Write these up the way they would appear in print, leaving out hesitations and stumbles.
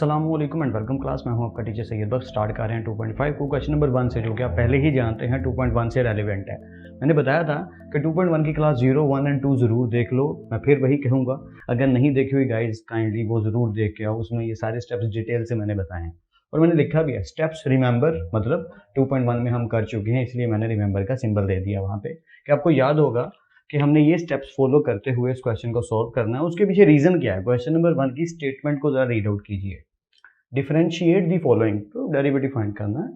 अस्सलाम वालेकुम and welcome class. मैं हूं आपका टीचर सैयद बख्श। स्टार्ट कर रहे हैं 2.5 को क्वेश्चन नंबर 1 से, जो कि आप पहले ही जानते हैं 2.1 से रेलिवेंट है। मैंने बताया था कि 2.1 की क्लास 0, 1 एंड 2 ज़रूर देख लो। मैं फिर वही कहूँगा, अगर नहीं देखी हुई गाइड्स काइंडली वो ज़रूर देख के आओ। उसमें ये सारे स्टेप्स डिटेल से मैंने बताए हैं और मैंने लिखा भी है स्टेप्स रिमेंबर, मतलब 2.1 में हम कर चुके हैं, इसलिए मैंने रिमेंबर का सिंबल दे दिया वहाँ पे कि आपको याद होगा कि हमने ये स्टेप्स फॉलो करते हुए इस क्वेश्चन को सॉल्व करना है। उसके पीछे रीजन क्या है, क्वेश्चन नंबर 1 की स्टेटमेंट को जरा रीड आउट कीजिए। डिफरेंशिएट दी फॉलोइंग, तो डेरिवेटिव फाइंड करना है।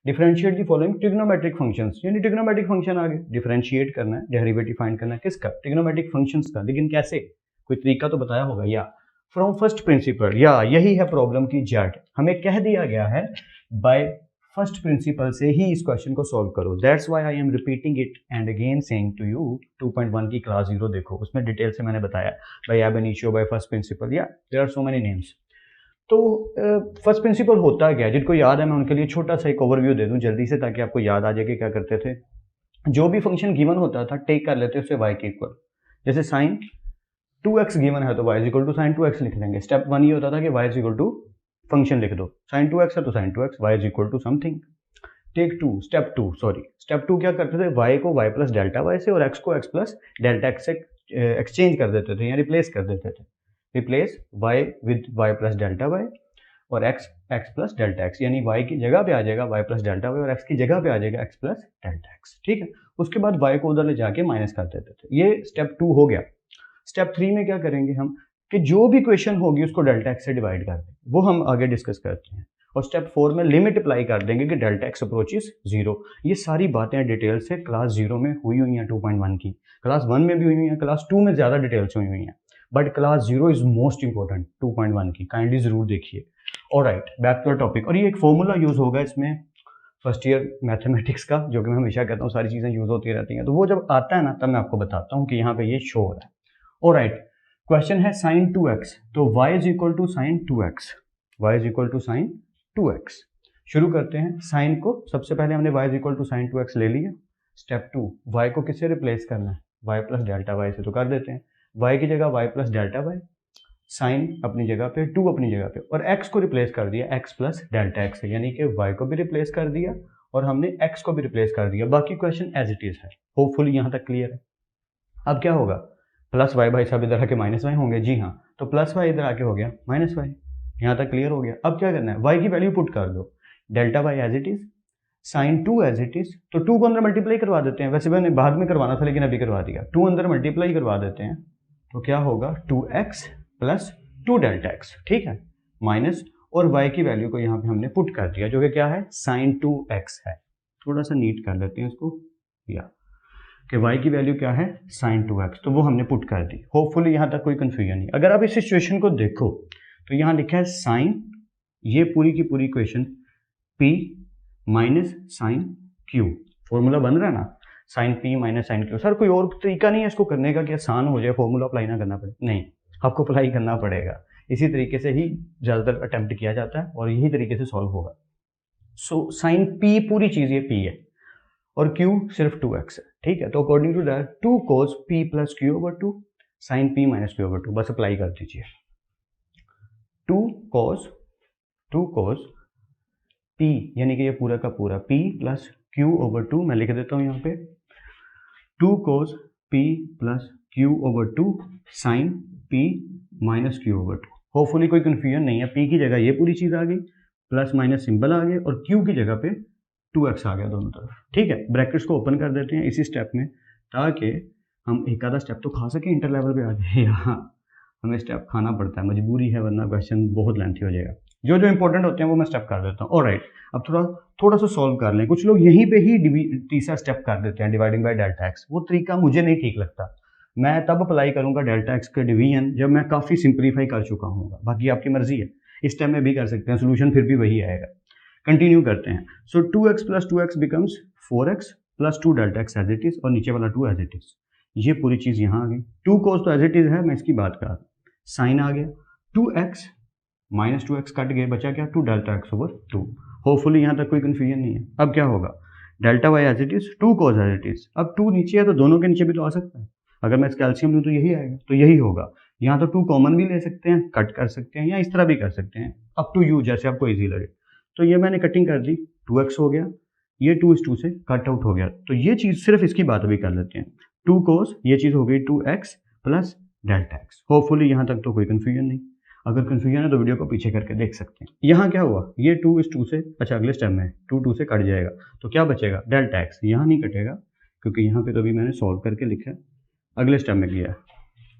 Differentiate the following trigonometric functions, यानी ट्रिग्नोमेट्रिक फंक्शन आगे डिफरेंशिएट करना है, डेरिवेटिव फाइंड करना है किसका, ट्रिग्नोमेट्रिक फंक्शंस का। लेकिन कैसे, कोई तरीका तो बताया होगा। या फ्रॉम फर्स्ट प्रिंसिपल, या यही है प्रॉब्लम की जड़। हमें कह दिया गया है बाय फर्स्ट प्रिंसिपल से ही इस क्वेश्चन को सॉल्व करो। That's why I am repeating it and again saying to you 2.1 की क्लास 0 देखो, उसमें डिटेल से मैंने बताया by ab initio, by first principle, या there are so many names. तो फर्स्ट प्रिंसिपल होता क्या है, जिनको याद है मैं उनके लिए छोटा सा एक ओवरव्यू दे दूं जल्दी से, ताकि आपको याद आ जाए कि क्या करते थे। जो भी फंक्शन गिवन होता था टेक कर लेते उसे y के इक्वल। जैसे साइन 2x गिवन है तो y is equal to sine 2x लिख लेंगे। स्टेप 1 ये होता था कि y is equal to function लिख दो, साइन 2x है तो sine 2x, y is equal to something. Take 2, step 2 क्या करते थे, y को y प्लस डेल्टा y से और x को x प्लस डेल्टा x से एक्सचेंज कर देते थे या रिप्लेस कर देते थे। Replace y with y plus delta y और x प्लस डेल्टा x, यानी y की जगह पे आ जाएगा y प्लस डेल्टा y और x की जगह पे आ जाएगा x प्लस डेल्टा x। ठीक है, उसके बाद y को उधर ले जाके माइनस कर देते थे। ये स्टेप 2 हो गया। स्टेप 3 में क्या करेंगे हम कि जो भी क्वेश्चन होगी उसको डेल्टा x से डिवाइड कर देंगे, वो हम आगे डिस्कस करते हैं। और स्टेप 4 में लिमिट अप्लाई कर देंगे कि डेल्टा x अप्रोचेस 0। ये सारी बातें डिटेल से क्लास 0 में हुई हुई हैं 2.1 की, क्लास 1 में भी हुई हुई हैं, क्लास 2 में ज़्यादा डिटेल से हुई हुई हैं, but class 0 is most important 2.1 की, काइंडली जरूर देखिए। Alright, back to the topic. और ये एक फॉर्मूला यूज होगा इसमें फर्स्ट ईयर मैथमेटिक्स का, जो कि मैं हमेशा कहता हूँ सारी चीज़ें यूज होती रहती हैं, तो वो जब आता है ना तब मैं आपको बताता हूँ कि यहाँ पे ये शो हो रहा है। ऑलराइट, क्वेश्चन है साइन 2x, तो y is equal to sine 2x, y is equal to sine 2x। शुरू करते हैं। साइन को सबसे पहले हमने y is equal to sine 2x ले लिया। स्टेप 2, y को किससे रिप्लेस करना है, y प्लस डेल्टा y से, तो कर देते हैं। y की जगह y plus delta y, sine अपनी जगह पे, 2 अपनी जगह पे, और x को रिप्लेस कर दिया x प्लस डेल्टा x से, यानी कि y को भी रिप्लेस कर दिया और हमने x को भी रिप्लेस कर दिया। बाकी क्वेश्चन एज इट इज है। होपफुली यहाँ तक क्लियर है। अब क्या होगा, प्लस y भाई साहब इधर आके माइनस y होंगे। जी हाँ, तो प्लस y इधर आके हो गया माइनस y। यहाँ तक क्लियर हो गया। अब क्या करना है, y की वैल्यू पुट कर दो, delta y as it is, sine 2 as it is, तो 2 को अंदर मल्टीप्लाई करवा देते हैं। वैसे मैंने बाद में करवाना था लेकिन अभी करवा दिया। 2 अंदर मल्टीप्लाई करवा देते हैं तो क्या होगा 2x प्लस 2 डेल्टा x, ठीक है, माइनस, और y की वैल्यू को यहाँ पे हमने पुट कर दिया, जो कि क्या है साइन 2x है। थोड़ा सा नीट कर लेते हैं इसको, या कि y की वैल्यू क्या है साइन 2x, तो वो हमने पुट कर दी। होपफुली यहाँ तक कोई कंफ्यूजन नहीं। अगर आप इस सिचुएशन को देखो तो यहाँ लिखा है साइन, ये पूरी की पूरी equation p minus sine q, formula बन रहा है ना, sine p minus sine q। Sir कोई और तरीका नहीं है इसको करने का कि आसान हो जाए, फॉर्मूला अप्लाई ना करना पड़े? नहीं, आपको अप्लाई करना पड़ेगा। इसी तरीके से ही ज़्यादातर अटेम्प्ट किया जाता है और यही तरीके से सॉल्व होगा। सो साइन p पूरी चीज़ ये p है और q सिर्फ 2x है, ठीक है। तो according to that 2 cos p plus q over 2 sine p minus q over 2, बस अप्लाई कर दीजिए। 2 cos p, यानी कि ये पूरा का पूरा p प्लस q ओवर 2, मैं लिख देता हूँ यहाँ पे 2 cos p plus q over 2 sine p minus q over 2। Hopefully कोई कंफ्यूजन नहीं है। p की जगह ये पूरी चीज़ आ गई, प्लस माइनस सिंबल आ गया, और q की जगह पे 2x आ गया दोनों तरफ, ठीक है। ब्रैकेट्स को ओपन कर देते हैं इसी स्टेप में, ताकि हम एक आधा स्टेप तो खा सकें इंटर लेवल पे आके। यहाँ हमें स्टेप खाना पड़ता है, मजबूरी है, वरना क्वेश्चन बहुत लेंथी हो जाएगा। जो जो इंपॉर्टेंट होते हैं वो मैं स्टेप कर देता हूँ। ऑलराइट, अब थोड़ा सा सॉल्व कर लें। कुछ लोग यहीं पे ही तीसरा स्टेप कर देते हैं, डिवाइडिंग बाय डेल्टा एक्स। वो तरीका मुझे नहीं ठीक लगता। मैं तब अप्लाई करूँगा डेल्टा एक्स के डिवीजन जब मैं काफ़ी सिंप्लीफाई कर चुका हूँ। बाकी आपकी मर्जी है, इस स्टेप में भी कर सकते हैं, सोल्यूशन फिर भी वही आएगा। कंटिन्यू करते हैं। So 2x plus 2x becomes 4x plus 2 delta x as it is, और नीचे वाला 2 एज इट इज। ये पूरी चीज़ यहाँ आ गई। 2 cos तो एज इट इज है, मैं इसकी बात कर रहा हूँ। साइन आ गया 2x माइनस 2x कट गए, बचा क्या 2 डेल्टा x ओवर 2। होपफुली यहाँ तक कोई कन्फ्यूजन नहीं है। अब क्या होगा, delta y as it is, 2 cos as it is. अब 2 नीचे है तो दोनों के नीचे भी तो आ सकता है। अगर मैं कैल्शियम लूँ तो यही आएगा, तो यही होगा यहाँ तो 2 कॉमन भी ले सकते हैं, कट कर सकते हैं, या इस तरह भी कर सकते हैं, अप टू यू, जैसे आपको इजी लगे। तो ये मैंने कटिंग कर दी, 2x हो गया, ये 2:2 से कट आउट हो गया। तो ये चीज़ सिर्फ इसकी बात अभी कर लेते हैं, 2 cos, ये चीज़ हो गई 2x plus delta x. Hopefully यहाँ तक तो कोई कन्फ्यूजन नहीं। अगर कन्फ्यूजन है तो वीडियो को पीछे करके देख सकते हैं। यहाँ क्या हुआ, ये 2:2 से, अच्छा अगले स्टेप में 2 से कट जाएगा, तो क्या बचेगा, डेल्टा एक्स। यहाँ नहीं कटेगा क्योंकि यहाँ पे तो अभी मैंने सॉल्व करके लिखा है, अगले स्टेप में किया।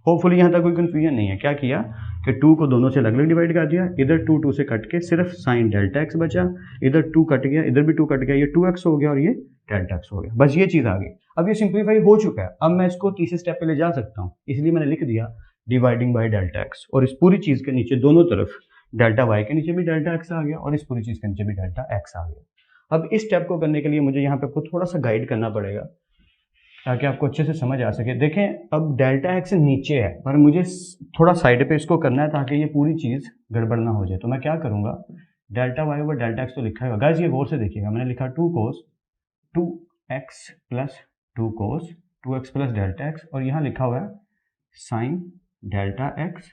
होपफुली यहाँ तक कोई कन्फ्यूजन नहीं है। क्या किया कि 2 को दोनों से अलग अलग डिवाइड कर दिया, इधर 2 से कट के सिर्फ साइन डेल्टा एक्स बचा, इधर 2 कट गया, इधर भी 2 कट गया, ये 2x हो गया और ये डेल्टा एक्स हो गया। बस ये चीज़ आ गई। अब ये सिंप्लीफाई हो चुका है, अब मैं इसको तीसरे स्टेप पे ले जा सकता हूँ, इसलिए मैंने लिख दिया डिवाइडिंग बाय डेल्टा एक्स, और इस पूरी चीज़ के नीचे दोनों तरफ डेल्टा वाई के नीचे भी डेल्टा एक्स आ गया और इस पूरी चीज़ के नीचे भी डेल्टा एक्स आ गया। अब इस स्टेप को करने के लिए मुझे यहाँ पे आपको थोड़ा सा गाइड करना पड़ेगा ताकि आपको अच्छे से समझ आ सके। देखें, अब डेल्टा एक्स नीचे है पर मुझे थोड़ा साइड पे इसको करना है ताकि ये पूरी चीज़ गड़बड़ ना हो जाए। तो मैं क्या करूँगा, delta Y over delta x तो लिखा है गाइस, ये गौर से देखिएगा, मैंने लिखा 2 cos 2x plus 2 cos 2x plus delta x, और यहाँ लिखा हुआ है साइन डेल्टा एक्स,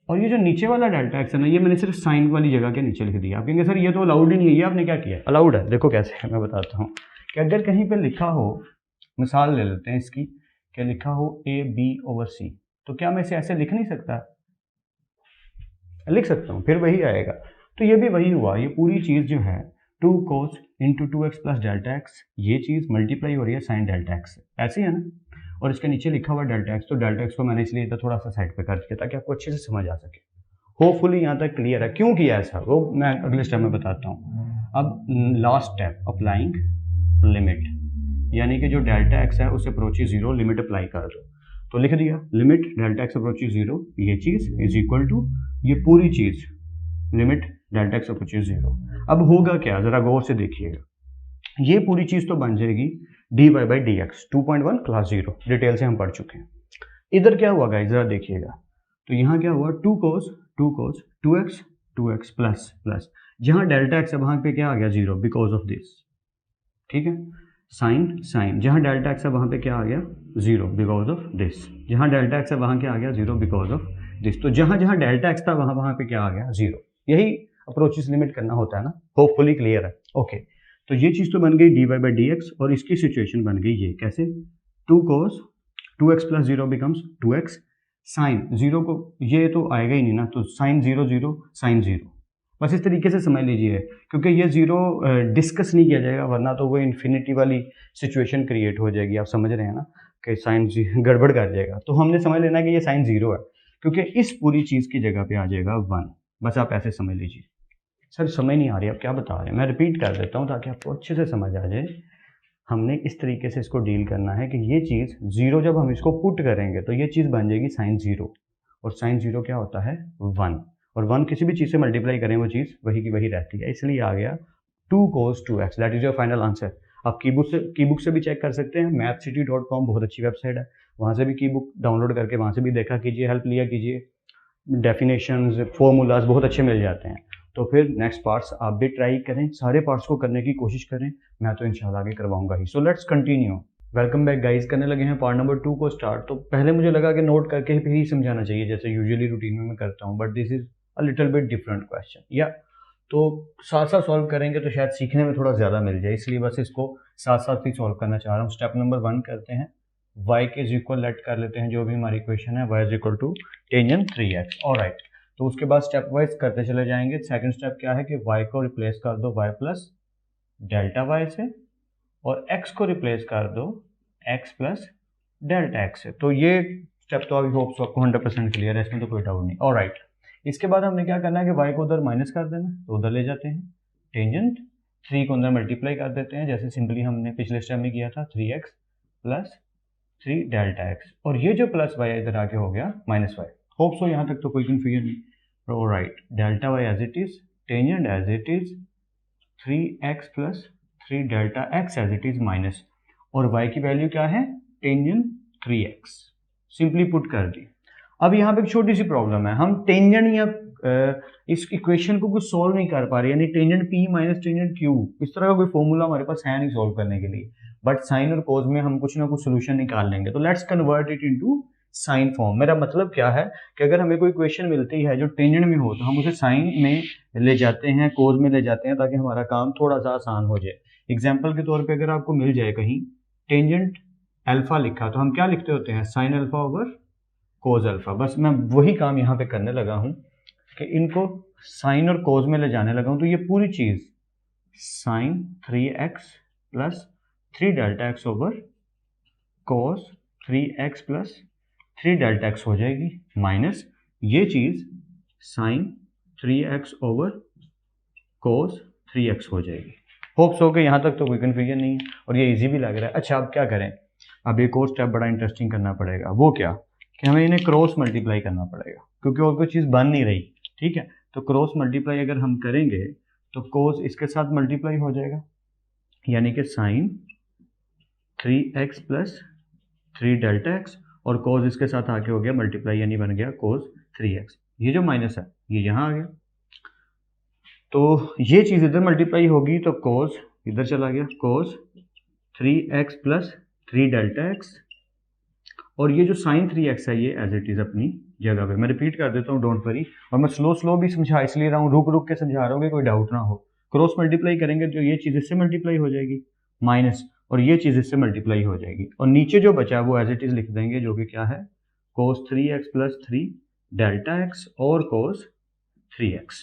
और ये जो नीचे वाला डेल्टा एक्स है ना, ये मैंने सिर्फ साइन वाली जगह के नीचे लिख दिया। आप कहेंगे सर ये तो अलाउड ही नहीं है, ये आपने क्या किया, अलाउड है। देखो कैसे है, मैं बताता हूँ कि अगर कहीं पे लिखा हो, मिसाल ले लेते हैं इसकी, क्या लिखा हो AB/C, तो क्या मैं इसे ऐसे लिख नहीं सकता, लिख सकता हूँ, फिर वही आएगा। तो ये भी वही हुआ, ये पूरी चीज़ जो है 2 cos into 2x plus delta x, ये चीज़ मल्टीप्लाई हो रही है साइन डेल्टा एक्स से, ऐसे ही है ना, और इसके नीचे लिखा हुआ डेल्टा एक्स, तो डेल्टा एक्स को मैंने इसलिए इधर थोड़ा सा साइड पे कर दिया ताकि आपको अच्छे से समझ आ सके। होपफुली यहाँ तक क्लियर है। क्यों किया ऐसा वो मैं अगले स्टेप में बताता हूँ। अब लास्ट स्टेप, अप्लाइंग लिमिट, यानी कि जो डेल्टा एक्स है उसे अप्रोचेज 0, लिमिट अप्लाई कर दो। तो लिख दिया लिमिट डेल्टा एक्स अप्रोचेज 0, ये चीज़ इज इक्वल टू ये पूरी चीज़ लिमिट डेल्टा एक्स अप्रोचेज 0। अब होगा क्या, ज़रा गौर से देखिएगा, ये पूरी चीज़ तो बन जाएगी dy/dx 2.1 क्लास 0, डिटेल से हम पढ़ चुके हैं। इधर क्या हुआ गाइस, ज़रा देखिएगा, तो यहाँ क्या हुआ 2 cos 2x प्लस जहाँ डेल्टा एक्स है वहाँ पे क्या आ गया 0 बिकॉज ऑफ दिस, ठीक है, साइन जहाँ डेल्टा एक्स है वहाँ पे क्या आ गया 0 बिकॉज ऑफ दिस, जहाँ डेल्टा एक्स है वहाँ क्या आ गया 0 बिकॉज ऑफ दिस। तो जहाँ जहाँ डेल्टा एक्स था वहाँ पे क्या आ गया 0। यही अप्रोचेस लिमिट करना होता है ना। होपफुली क्लियर है। ओके, तो ये चीज़ तो बन गई dy/dx, और इसकी सिचुएशन बन गई ये कैसे, 2 cos 2x plus 0 becomes 2x, sign 0 को ये तो आएगा ही नहीं ना, तो साइन 0 साइन 0, बस इस तरीके से समझ लीजिए, क्योंकि ये 0 डिस्कस नहीं किया जाएगा वरना तो वो इन्फिनिटी वाली सिचुएशन क्रिएट हो जाएगी। आप समझ रहे हैं ना कि साइन गड़बड़ कर जाएगा, तो हमने समझ लेना कि ये साइन 0 है क्योंकि इस पूरी चीज़ की जगह पे आ जाएगा 1। बस आप ऐसे समझ लीजिए। सर समझ नहीं आ रही आप क्या बता रहे हैं, मैं रिपीट कर देता हूँ ताकि आपको अच्छे से समझ आ जाए। हमने इस तरीके से इसको डील करना है कि ये चीज़ 0 जब हम इसको पुट करेंगे तो ये चीज़ बन जाएगी साइन 0, और साइन 0 क्या होता है 1, और 1 किसी भी चीज़ से मल्टीप्लाई करें वो चीज़ वही की वही रहती है, इसलिए आ गया 2 cos 2x, that is your final answer. आप की बुक से भी चेक कर सकते हैं, mathcity.com बहुत अच्छी वेबसाइट है, वहाँ से भी की बुक डाउनलोड करके वहाँ से भी देखा कीजिए, हेल्प लिया कीजिए, डेफिनेशंस फॉर्मूलाज बहुत अच्छे मिल जाते हैं। तो फिर नेक्स्ट पार्ट्स आप भी ट्राई करें, सारे पार्ट्स को करने की कोशिश करें, मैं तो इंशाल्लाह आगे करवाऊंगा ही। So let's continue. Welcome back guys, करने लगे हैं पार्ट नंबर 2 को स्टार्ट। तो पहले मुझे लगा कि नोट करके फिर ही समझाना चाहिए जैसे यूजुअली रूटीन में मैं करता हूँ, but this is a little bit different question, या तो साथ साथ सॉल्व करेंगे तो शायद सीखने में थोड़ा ज़्यादा मिल जाए, इसलिए बस इसको साथ साथ ही सॉल्व करना चाह रहा हूँ। स्टेप नंबर 1 करते हैं, y के इज इक्वल लेट कर लेते हैं जो भी हमारी इक्वेशन है, y is equal to tangent 3x। Alright, तो उसके बाद स्टेप वाइज करते चले जाएंगे। सेकंड स्टेप क्या है कि y को रिप्लेस कर दो y प्लस डेल्टा y से, और x को रिप्लेस कर दो x प्लस डेल्टा x से। तो ये स्टेप तो अभी होप्स आपको 100% क्लियर है, इसमें तो कोई डाउट नहीं। ऑलराइट, इसके बाद हमने क्या करना है कि y को उधर माइनस कर देना, तो उधर ले जाते हैं, टेंजेंट 3 को अंदर मल्टीप्लाई कर देते हैं जैसे सिंपली हमने पिछले स्टेप में किया था, 3x प्लस 3 डेल्टा x, और ये जो प्लस y इधर आके हो गया माइनस y। होप सो यहाँ तक तो कोई कंफ्यूजन नहीं। Alright, delta y as it is, tangent as it is, 3x plus 3 delta x as it is minus, और y की वैल्यू क्या है टेंजेंट 3x, सिंपली पुट कर दी। अब यहाँ पे एक छोटी सी प्रॉब्लम है, हम टेंजेंट या इस इक्वेशन को कुछ सॉल्व नहीं कर पा रहे, यानी tangent p minus tangent q, इस तरह का कोई फॉर्मूला हमारे पास है नहीं सॉल्व करने के लिए, बट साइन और कोस में हम कुछ ना कुछ सोल्यूशन निकाल लेंगे। तो let's convert it into sine form. मेरा मतलब क्या है कि अगर हमें कोई क्वेश्चन मिलती है जो टेंजेंट में हो तो हम उसे साइन में ले जाते हैं, कोज में ले जाते हैं, ताकि हमारा काम थोड़ा सा आसान हो जाए। एग्जाम्पल के तौर पे अगर आपको मिल जाए कहीं टेंजेंट अल्फा लिखा तो हम क्या लिखते होते हैं, साइन अल्फा ओवर कोज अल्फा। बस मैं वही काम यहाँ पे करने लगा हूँ कि इनको साइन और कोज में ले जाने लगा हूँ। तो ये पूरी चीज़ sine 3x plus 3 delta x over cos 3x plus 3 delta X हो जाएगी, माइनस ये चीज़ sine 3x over cos 3x हो जाएगी। होप्स हो कि यहाँ तक तो कोई कन्फ्यूजन नहीं है और ये इजी भी लग रहा है। अच्छा, अब क्या करें, अब एक और स्टेप बड़ा इंटरेस्टिंग करना पड़ेगा। वो क्या कि हमें इन्हें क्रॉस मल्टीप्लाई करना पड़ेगा, क्योंकि और कोई चीज़ बन नहीं रही। ठीक है, तो क्रॉस मल्टीप्लाई अगर हम करेंगे तो कोस इसके साथ मल्टीप्लाई हो जाएगा, यानी कि sign 3x plus 3 delta x, और कोस इसके साथ आके हो गया मल्टीप्लाई, यानी बन गया कोस 3x। ये जो माइनस है ये यहाँ आ गया, तो ये चीज़ इधर मल्टीप्लाई होगी तो कोस इधर चला गया, कोस 3x प्लस 3 डेल्टा एक्स, और ये जो साइन 3x है ये एज इट इज़ अपनी जगह पे। मैं रिपीट कर देता हूँ, डोंट वरी, और मैं स्लो भी समझा इसलिए रहा हूँ, रुक रुक के समझा रहा हूँ कि कोई डाउट ना हो। क्रॉस मल्टीप्लाई करेंगे तो ये चीज़ इससे मल्टीप्लाई हो जाएगी माइनस, और ये चीज़ इससे मल्टीप्लाई हो जाएगी, और नीचे जो बचा है वो एज इट इज़ लिख देंगे, जो कि क्या है, कोस 3x प्लस 3 डेल्टा एक्स और कोस 3x।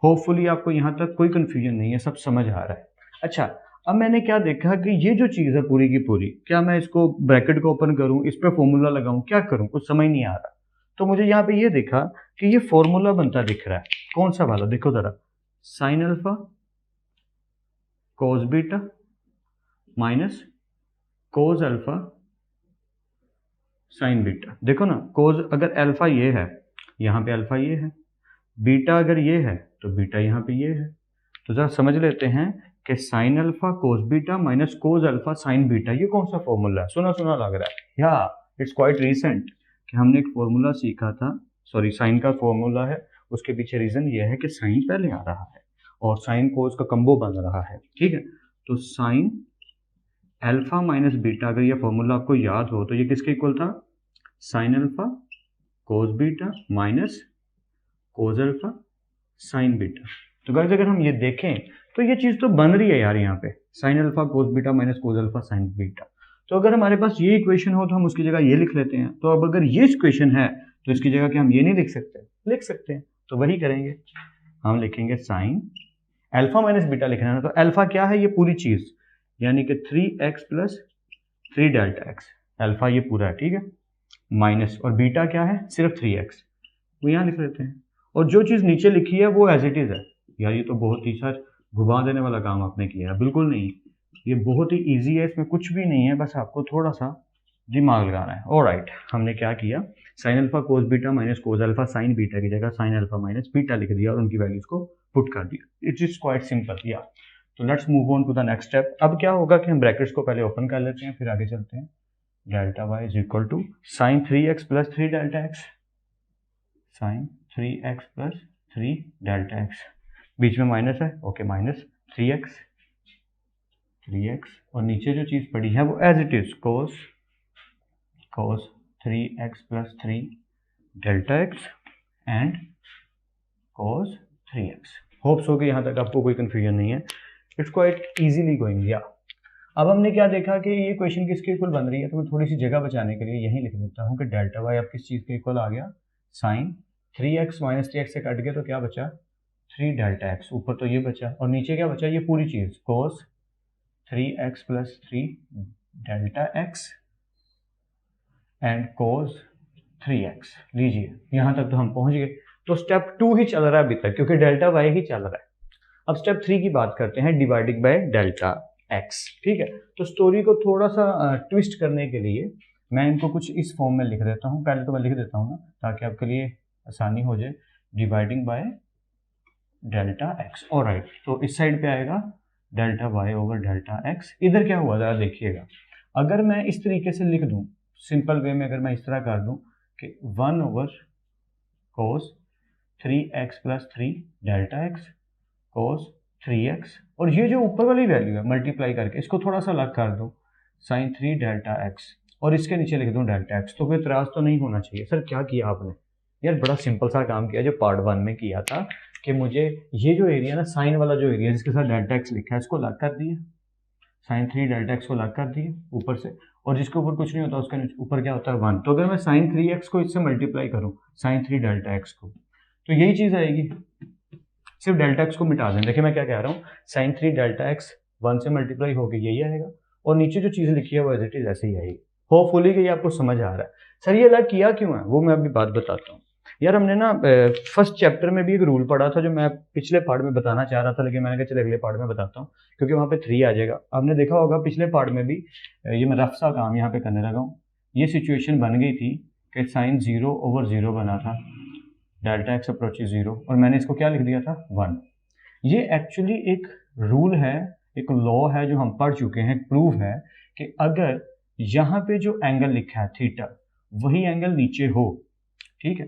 होपफुली आपको यहाँ तक कोई कन्फ्यूजन नहीं है, सब समझ आ रहा है। अच्छा, अब मैंने क्या देखा कि ये जो चीज़ है पूरी की पूरी, क्या मैं इसको ब्रैकेट को ओपन करूं, इस पर फॉर्मूला लगाऊं, क्या करूं, कुछ समझ नहीं आ रहा। तो मुझे यहाँ पे ये देखा कि ये फॉर्मूला बनता दिख रहा है। कौन सा वाला, देखो जरा, sine alpha cos beta minus cos alpha sign beta. देखो ना, कोस अगर अल्फा ये है, यहाँ पे अल्फा ये है, बीटा अगर ये है तो बीटा यहाँ पे ये है। तो जरा समझ लेते हैं कि sine alpha cos beta minus cos alpha sign beta, ये कौन सा फॉर्मूला है, सुना सुना लग रहा है या इट्स क्वाइट रीसेंट कि हमने एक फॉर्मूला सीखा था, सॉरी साइन का फॉर्मूला है। उसके पीछे रीजन ये है कि साइन पहले आ रहा है और साइन कोस का कंबो बन रहा है। ठीक है, तो साइन अल्फा माइनस बीटा, अगर ये फॉर्मूला आपको याद हो तो ये किसके इक्वल था, sine alpha cos beta minus cos alpha sign beta. तो गाइस अगर हम ये देखें तो ये चीज़ तो बन रही है यार, यहाँ पे sine alpha cos beta minus cos alpha sign beta. तो अगर हमारे पास ये इक्वेशन हो तो हम उसकी जगह ये लिख लेते हैं। तो अब अगर ये इक्वेशन है तो इसकी जगह क्या हम ये नहीं लिख सकते, लिख सकते हैं। तो वही करेंगे, हम लिखेंगे साइन अल्फा माइनस बीटा लिखना है ना, तो अल्फा क्या है, ये पूरी चीज़, यानी कि 3x plus 3 delta x, alpha ये पूरा है, ठीक है, माइनस, और बीटा क्या है, सिर्फ 3x, वो यहाँ लिख लेते हैं। और जो चीज़ नीचे लिखी है वो एज इट इज़ है। यार ये तो बहुत ही सर घुमा देने वाला काम आपने किया है। बिल्कुल नहीं, ये बहुत ही इजी है, इसमें कुछ भी नहीं है, बस आपको थोड़ा सा दिमाग लगाना है। ऑलराइट, हमने क्या किया, sine alpha cos beta minus cos alpha sign beta की जगह साइन अल्फा माइनस बीटा लिख दिया और उनकी वैल्यूज को पुट कर दिया। इट इज क्वाइट सिंपल या। तो let's move on to the next step. अब क्या होगा कि हम ब्रैकेट्स को पहले ओपन कर लेते हैं, फिर आगे चलते हैं। Delta Y is equal to sine 3x plus 3 delta x, sine 3x plus 3 delta X, बीच में माइनस है, ओके, माइनस 3x और नीचे जो चीज़ पड़ी है वो as it is cos 3x plus 3 delta x and cos 3x। Hopes हो कि यहाँ तक आपको कोई कंफ्यूजन नहीं है, इट्स क्वाइट इजीली गोइंग या। अब हमने क्या देखा कि ये क्वेश्चन किसके इक्वल बन रही है, तो मैं थोड़ी सी जगह बचाने के लिए यहीं लिख देता हूँ कि डेल्टा वाई अब किस चीज़ के इक्वल आ गया, साइन 3x माइनस 3x से कट गया तो क्या बचा, 3 डेल्टा एक्स। ऊपर तो ये बचा और नीचे क्या बचा, ये पूरी चीज़ कोस 3x plus 3 delta x and cos 3x। लीजिए यहाँ तक तो हम पहुँच गए। तो स्टेप 2 ही चल रहा है अभी तक, क्योंकि डेल्टा वाई ही चल रहा है। अब स्टेप 3 की बात करते हैं, डिवाइडिंग बाय डेल्टा एक्स। ठीक है, तो स्टोरी को थोड़ा सा ट्विस्ट करने के लिए मैं इनको कुछ इस फॉर्म में लिख देता हूँ। पहले तो मैं लिख देता हूँ ना, ताकि आपके लिए आसानी हो जाए, dividing by delta x. Alright, तो इस साइड पे आएगा delta Y over delta x. इधर क्या हुआ ज़रा देखिएगा, अगर मैं इस तरीके से लिख दूँ सिंपल वे में, अगर मैं इस तरह कर दूँ कि 1 over cos 3x plus 3 delta X cos 3x, और ये जो ऊपर वाली वैल्यू है मल्टीप्लाई करके इसको थोड़ा सा अलग कर दो, साइन 3 डेल्टा एक्स और इसके नीचे लिख दूँ डेल्टा एक्स, तो कोई इतराज तो नहीं होना चाहिए। सर क्या किया आपने? यार बड़ा सिंपल सा काम किया जो पार्ट 1 में किया था कि मुझे ये जो एरिया ना साइन वाला जो एरिया जिसके साथ डेल्टा एक्स लिखा है इसको लॉक कर दिया, साइन 3 डेल्टा एक्स को लॉक कर दिया ऊपर से, और जिसके ऊपर कुछ नहीं होता उसके ऊपर क्या होता है 1। तो अगर मैं साइन 3x को इससे मल्टीप्लाई करूँ साइन 3 डेल्टा एक्स को, तो यही चीज़ आएगी, सिर्फ डेल्टा एक्स को मिटा दें। देखिए मैं क्या कह रहा हूँ, साइन 3 डेल्टा एक्स 1 से मल्टीप्लाई होगी यही आएगा, और नीचे जो चीज़ लिखी है वो एज इट इज ऐसे ही आएगी। होपफुली कि ये आपको समझ आ रहा है। सर ये अलग किया क्यों है वो मैं अभी बात बताता हूँ। यार हमने ना फर्स्ट चैप्टर में भी एक रूल पढ़ा था जो मैं पिछले पार्ट में बताना चाह रहा था, लेकिन मैंने कहा चलो अगले पार्ट में बताता हूँ क्योंकि वहाँ पे 3 आ जाएगा। आपने देखा होगा पिछले पार्ट में भी, ये मैं रफ सा काम यहाँ पे करने लगा हूँ। ये सिचुएशन बन गई थी कि साइन 0/0 बना था, डेल्टा एक्स अप्रोचेज 0, और मैंने इसको क्या लिख दिया था 1। ये एक्चुअली एक रूल है, एक लॉ है जो हम पढ़ चुके हैं, प्रूफ है कि अगर यहाँ पे जो एंगल लिखा है थीटा वही एंगल नीचे हो, ठीक है,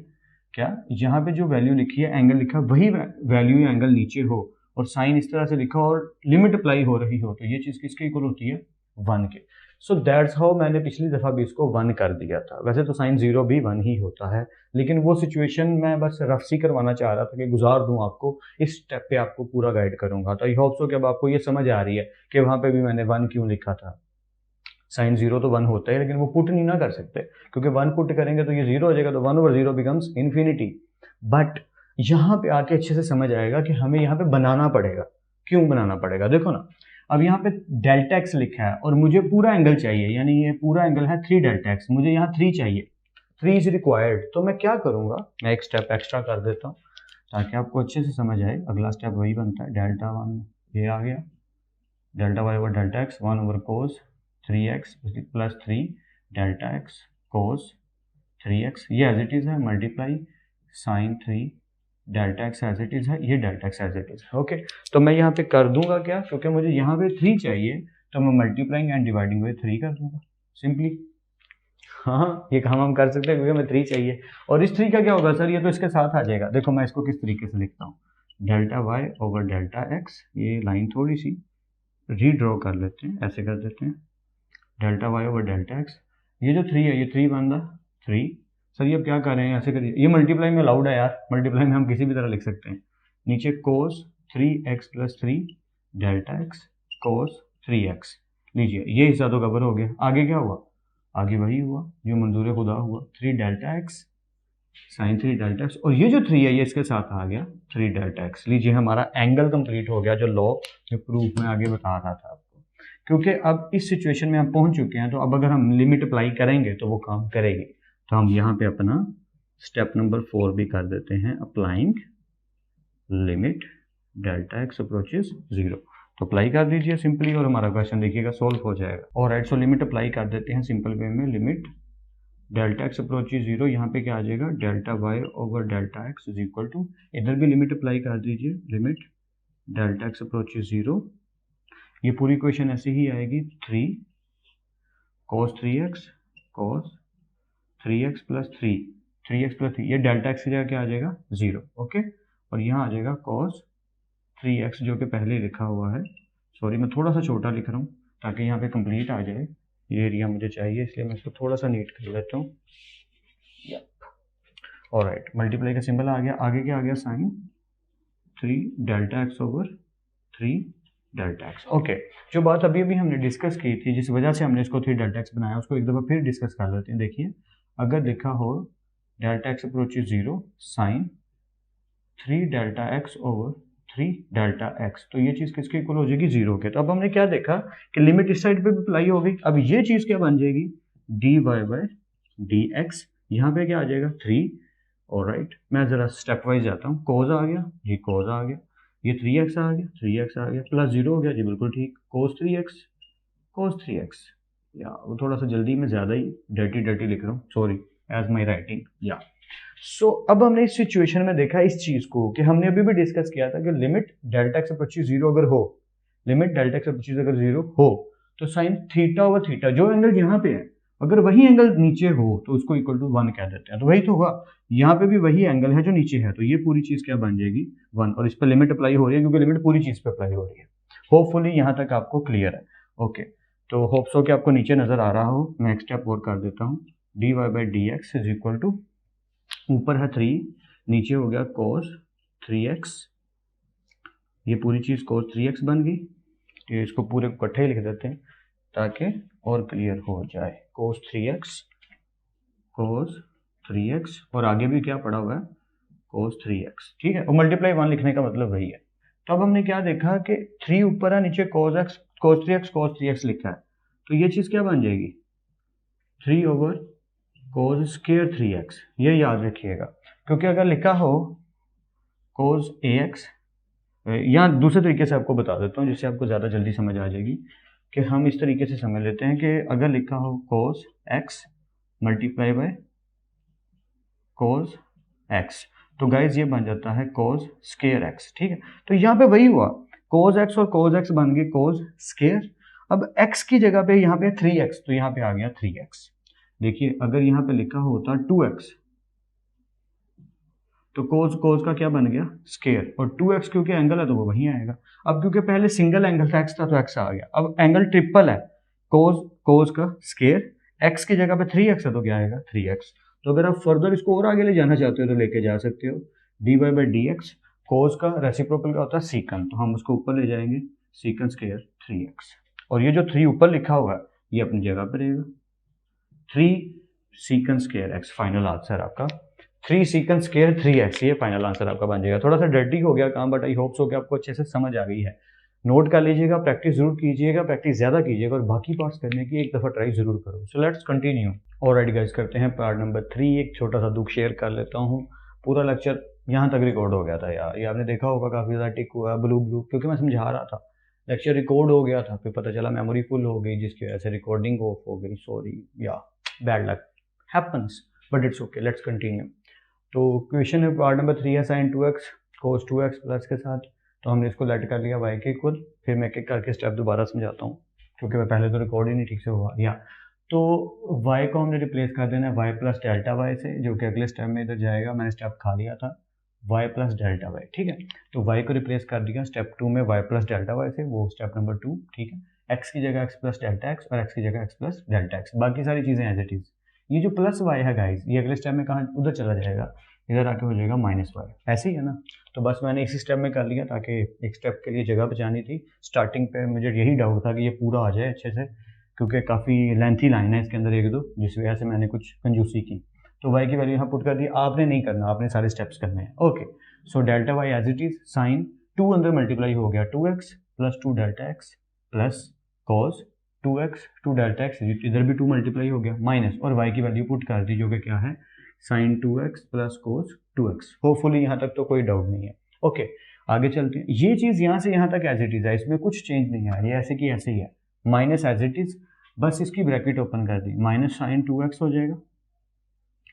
क्या यहाँ पे जो वैल्यू लिखी है एंगल लिखा है वही वैल्यू एंगल नीचे हो, और साइन इस तरह से लिखा हो और लिमिट अप्लाई हो रही हो, तो ये चीज़ किसके इक्वल होती है 1 के। सो दैट्स हाउ मैंने पिछली दफ़ा भी इसको 1 कर दिया था। वैसे तो साइन 0 भी 1 ही होता है, लेकिन वो सिचुएशन मैं बस रफ सी करवाना चाह रहा था कि गुजार दूं आपको, इस स्टेप पे आपको पूरा गाइड करूंगा। तो आई होप सो कि अब आपको ये समझ आ रही है कि वहाँ पे भी मैंने 1 क्यों लिखा था। साइन 0 तो 1 होता है, लेकिन वो पुट नहीं ना कर सकते क्योंकि 1 पुट करेंगे तो ये 0 हो जाएगा, तो 1/0 बिकम्स इन्फिनिटी। बट यहाँ पे आके अच्छे से समझ आएगा कि हमें यहाँ पे बनाना पड़ेगा। क्यों बनाना पड़ेगा? देखो ना, अब यहाँ पे डेल्टा एक्स लिखा है और मुझे पूरा एंगल चाहिए, यानी ये पूरा एंगल है 3 डेल्टा एक्स, मुझे यहाँ 3 चाहिए, 3 इज रिक्वायर्ड। तो मैं क्या करूँगा, मैं एक स्टेप एक्स्ट्रा कर देता हूँ ताकि आपको अच्छे से समझ आए। अगला स्टेप वही बनता है, डेल्टा 1 ये आ गया, delta Y over delta X 1/cos 3x plus 3 delta X cos 3x, ये एज इट इज़ है, multiply sine 3 delta x as it is है, ये delta x as it is है। ओके, तो मैं यहाँ पे कर दूंगा क्या, क्योंकि मुझे यहाँ पे 3 चाहिए तो मैं मल्टीप्लाइंग एंड डिवाइडिंग बाई 3 कर दूंगा सिंपली। हाँ ये काम हम कर सकते हैं क्योंकि हमें 3 चाहिए। और इस 3 का क्या होगा सर, ये तो इसके साथ आ जाएगा। देखो मैं इसको किस तरीके से लिखता हूँ, delta Y over delta x, ये लाइन थोड़ी सी रीड्रॉ कर लेते हैं, ऐसे कर देते हैं, delta Y over delta x, ये जो 3 है ये 3 बन रहा 3। सर ये अब क्या कर रहे हैं, ऐसे करिए, ये मल्टीप्लाई में अलाउड है यार, मल्टीप्लाई में हम किसी भी तरह लिख सकते हैं। नीचे कोस 3x plus 3 delta X cos 3x, लीजिए ये हिस्सा तो कवर हो गया। आगे क्या हुआ, आगे वही हुआ जो मंजूर खुदा हुआ, 3 delta x sine 3 delta x, और ये जो 3 है ये इसके साथ आ गया 3 डेल्टा एक्स। लीजिए हमारा एंगल कंप्लीट हो गया, जो लॉ जो प्रूफ में आगे बता रहा था आपको। क्योंकि अब इस सिचुएशन में हम पहुंच चुके हैं, तो अब अगर हम लिमिट अप्लाई करेंगे तो वो काम करेगी। तो हम यहाँ पे अपना स्टेप नंबर 4 भी कर देते हैं, applying limit delta x approaches 0। तो अप्लाई कर दीजिए सिंपली और हमारा क्वेश्चन देखिएगा सॉल्व हो जाएगा। और राइट, सो लिमिट अप्लाई कर देते हैं सिंपल वे में, लिमिट डेल्टा एक्स अप्रोचेस 0, यहाँ पे क्या आ जाएगा, delta Y over delta x is equal to, इधर भी लिमिट अप्लाई कर दीजिए, लिमिट डेल्टा एक्स अप्रोचेस 0, ये पूरी इक्वेशन ऐसे ही आएगी, 3 cos 3x cos 3x plus 3 3x plus 3, ये डेल्टा एक्स की जगह क्या आ जाएगा 0। ओके, और यहाँ आ जाएगा cos 3x जो कि पहले लिखा हुआ है, सॉरी मैं थोड़ा सा छोटा लिख रहा हूँ ताकि यहाँ पे कंप्लीट आ जाए, ये एरिया मुझे चाहिए इसलिए मैं इसको थोड़ा सा नीट कर लेता हूँ। ऑलराइट, मल्टीप्लाई का सिंबल आ गया, आगे क्या आ गया, sine 3 delta x over 3 delta x. Okay, जो बात अभी अभी हमने डिस्कस की थी, जिस वजह से हमने इसको 3 डेल्टा एक्स बनाया, उसको एक दफ़ा फिर डिस्कस कर लेते हैं। देखिए अगर लिखा हो delta x approaches 0 sine 3 delta x over 3 delta x, तो ये चीज़ किसके इक्वल हो जाएगी 0 के। तो अब हमने क्या देखा कि लिमिट इस साइड पे भी अप्लाई हो गई। अब ये चीज़ क्या बन जाएगी, d Y by D x, यहाँ पे क्या आ जाएगा 3। ऑलराइट, मैं ज़रा स्टेप वाइज जाता हूँ, कोज आ गया जी, कोज आ गया, ये 3x आ गया, 3x आ गया, प्लस 0 हो गया जी, बिल्कुल ठीक, cos 3x, या वो थोड़ा सा जल्दी में ज़्यादा ही डर्टी लिख रहा हूँ, सॉरी एज माई राइटिंग, या सो अब हमने इस सिचुएशन में देखा इस चीज़ को कि हमने अभी भी डिस्कस किया था कि लिमिट डेल्टा एक्स अप्रोचेस 0 अगर हो, लिमिट डेल्टा एक्स अप्रोचेस अगर 0 हो तो साइन थीटा ओवर थीटा, जो एंगल यहाँ पे है, अगर वही एंगल नीचे हो तो उसको इक्वल टू 1 कह देते हैं। तो वही तो हुआ, यहाँ पे भी वही एंगल है जो नीचे है, तो ये पूरी चीज़ क्या बन जाएगी 1, और इस पर लिमिट अप्लाई हो रही है क्योंकि लिमिट पूरी चीज़ पे अप्लाई हो रही है। होपफुली यहाँ तक आपको क्लियर है। ओके, तो होप सो कि आपको नीचे नज़र आ रहा हो। मैं एक स्टेप और कर देता हूँ। D Y by D x is equal to, ऊपर है 3, नीचे हो गया cos 3x, ये पूरी चीज़ cos 3x बन गई। तो इसको पूरे इकट्ठे लिख देते हैं ताकि और क्लियर हो जाए। cos 3x और आगे भी क्या पड़ा हुआ है cos 3x, ठीक है। और मल्टीप्लाई 1 लिखने का मतलब वही है। तो अब हमने क्या देखा कि 3 ऊपर है, नीचे cos 3x लिखा है, तो ये चीज़ क्या बन जाएगी 3 ओवर cos स्क्वायर 3x, ये याद रखिएगा। क्योंकि अगर लिखा हो cos ax, या दूसरे तरीके से आपको बता देता हूँ जिससे आपको ज़्यादा जल्दी समझ आ जाएगी, कि हम इस तरीके से समझ लेते हैं कि अगर लिखा हो cos x multiply by cos x, तो गाइज ये बन जाता है cos स्क्वायर x, ठीक है। तो यहाँ पे वही हुआ, cos x और cos x बन गए cos स्क्वायर। अब x की जगह पे यहाँ पे 3x, तो यहाँ पे आ गया 3x। देखिए अगर यहाँ पे लिखा होता 2x, तो cos का क्या बन गया स्क्वायर, और 2x क्योंकि एंगल है तो वो वहीं आएगा। अब क्योंकि पहले सिंगल एंगल था x था तो x आ गया, अब एंगल ट्रिपल है, cos का स्क्वायर, x की जगह पे 3x है तो क्या आएगा 3x। तो अगर आप फर्दर इसको और आगे ले जाना चाहते हो तो लेके जा सकते हो। D Y by D X, cos का रेसिप्रोकल का होता है सीकन, तो हम उसको ऊपर ले जाएंगे सीकन स्क्वायर 3x, और ये जो 3 ऊपर लिखा हुआ है ये अपनी जगह पर रहेगा, 3 सीकन स्क्वायर x, फाइनल आंसर आपका 3 सीकन स्क्वायर 3x, ये फाइनल आंसर आपका बन जाएगा। थोड़ा सा डर्टी हो गया काम, बट आई होप सो कि आपको अच्छे से समझ आ गई है। नोट कर लीजिएगा, प्रैक्टिस जरूर कीजिएगा, प्रैक्टिस ज़्यादा कीजिएगा, और बाकी पार्ट्स करने की एक दफ़ा ट्राई जरूर करो। सो लेट्स कंटिन्यू। ऑलराइट गाइस, करते हैं पार्ट नंबर 3। एक छोटा सा दुख शेयर कर लेता हूँ। पूरा लेक्चर यहाँ तक रिकॉर्ड हो गया था यार, ये आपने देखा होगा, काफ़ी ज़्यादा टिक हुआ ब्लू, क्योंकि मैं समझा रहा था। लेक्चर रिकॉर्ड हो गया था, फिर पता चला मेमोरी फुल हो गई, जिसकी वजह से रिकॉर्डिंग ऑफ हो गई। सॉरी या bad luck happens, but it's okay, let's continue. तो क्वेश्चन है पार्ट नंबर 3 है sign 2x cos 2x plus के साथ, तो हमने इसको लेट कर लिया y के इक्वल। फिर मैं एक एक करके स्टेप दोबारा समझाता हूँ, क्योंकि मैं पहले तो रिकॉर्ड ही नहीं ठीक से हुआ या। तो y को हमने रिप्लेस कर देना है y प्लस डेल्टा y से, जो कि अगले स्टेप में इधर जाएगा, मैंने स्टेप खा लिया था y प्लस डेल्टा y, ठीक है। तो y को रिप्लेस कर दिया स्टेप 2 में y प्लस डेल्टा y से, वो स्टेप नंबर 2, ठीक है। x की जगह x प्लस डेल्टा x और x की जगह x प्लस डेल्टा x, बाकी सारी चीज़ें एज इट इज़। ये जो प्लस y है गाइस, ये अगले स्टेप में कहाँ उधर चला जाएगा, इधर आके हो जाएगा माइनस y, ऐसे ही है ना। तो बस मैंने इसी स्टेप में कर लिया ताकि एक स्टेप के लिए जगह बचानी थी। स्टार्टिंग पे मुझे यही डाउट था कि ये पूरा आ जाए अच्छे से, क्योंकि काफ़ी लेंथी लाइन है इसके अंदर एक दो, जिस वजह से मैंने कुछ कंजूसी की। तो y की वैल्यू यहाँ पुट कर दी, आपने नहीं करना, आपने सारे स्टेप्स करने हैं। Okay, so delta y as it is, sine 2 अंदर मल्टीप्लाई हो गया 2x plus 2 delta x plus cos 2x 2 delta x, इधर भी 2 मल्टीप्लाई हो गया, माइनस, और y की वैल्यू पुट कर दी जो कि क्या है sign 2x plus cos 2x। Hopefully यहाँ तक तो कोई डाउट नहीं है। ओके, आगे चलते हैं। ये चीज़ यहाँ से यहाँ तक एज इट इज़ है, इसमें कुछ चेंज नहीं है, ये ऐसे की ऐसे ही है, माइनस एज इट इज़, बस इसकी ब्रैकेट ओपन कर दी, माइनस साइन 2x हो जाएगा,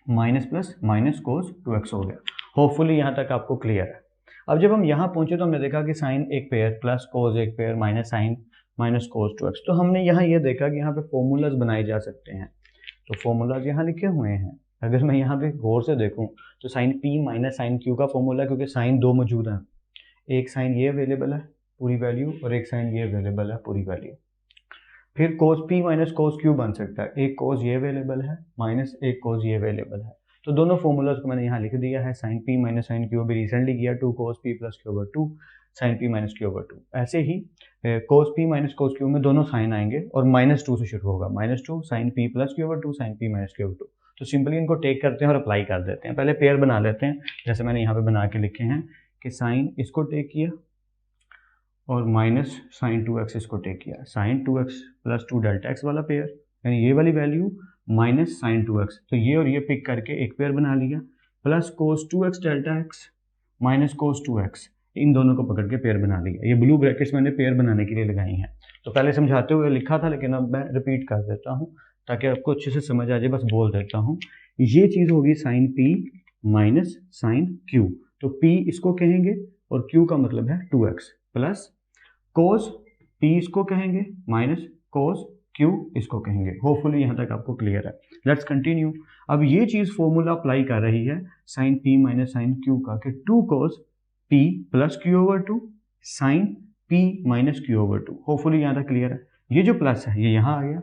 minus plus minus cos 2x हो गया। होपफुली यहाँ तक आपको क्लियर है। अब जब हम यहाँ पहुँचे तो हमने देखा कि साइन एक पेयर प्लस कोस एक pair minus sine minus cos 2x, तो हमने यहाँ ये देखा कि यहाँ पे फॉर्मूलाज बनाए जा सकते हैं। तो फॉर्मूलाज यहाँ लिखे हुए हैं, अगर मैं यहाँ पे गौर से देखूँ तो sine p minus sine q का फॉर्मूला, क्योंकि साइन दो मौजूद हैं, एक साइन ये अवेलेबल है पूरी वैल्यू, और एक साइन ये अवेलेबल है पूरी वैल्यू। फिर कोस p माइनस कोस q बन सकता है, एक कोस ये अवेलेबल है माइनस एक कोस ये अवेलेबल है। तो दोनों फॉर्मूलाज को मैंने यहाँ लिख दिया है, sine p minus sine q भी रिसेंटली किया, 2 cos p plus q over 2 sine p minus q over 2। ऐसे ही cos p minus cos q में दोनों साइन आएंगे और माइनस 2 से शुरू होगा, minus 2 sine p plus q over 2 sine p minus q over 2। तो सिंपली इनको टेक करते हैं और अप्लाई कर देते हैं। पहले पेयर बना लेते हैं, जैसे मैंने यहाँ पे बना के लिखे हैं कि साइन इसको टेक किया और माइनस साइन 2x इसको टेक किया, sine 2x plus 2 delta x वाला पेयर, यानी ये वाली वैल्यू माइनस साइन 2x, तो ये और ये पिक करके एक पेयर बना लिया, plus cos 2x delta x minus cos 2x, इन दोनों को पकड़ के पेयर बना लिया। ये ब्लू ब्रैकेट्स मैंने पेयर बनाने के लिए लगाई हैं। तो पहले समझाते हुए लिखा था, लेकिन अब मैं रिपीट कर देता हूँ ताकि आपको अच्छे से समझ आ जाए, बस बोल देता हूँ। ये चीज़ होगी sine p minus sine q, तो p इसको कहेंगे और q का मतलब है 2x, प्लस कोस p इसको कहेंगे माइनस कोस q इसको कहेंगे। होपफुली यहाँ तक आपको क्लियर है। Let's continue. अब ये चीज़ फॉर्मूला अप्लाई कर रही है sine p minus sine q का, कि 2 cos p plus q over 2 sine p minus q over 2। Hopefully यहाँ तक क्लियर है। ये जो प्लस है ये यहाँ आ गया,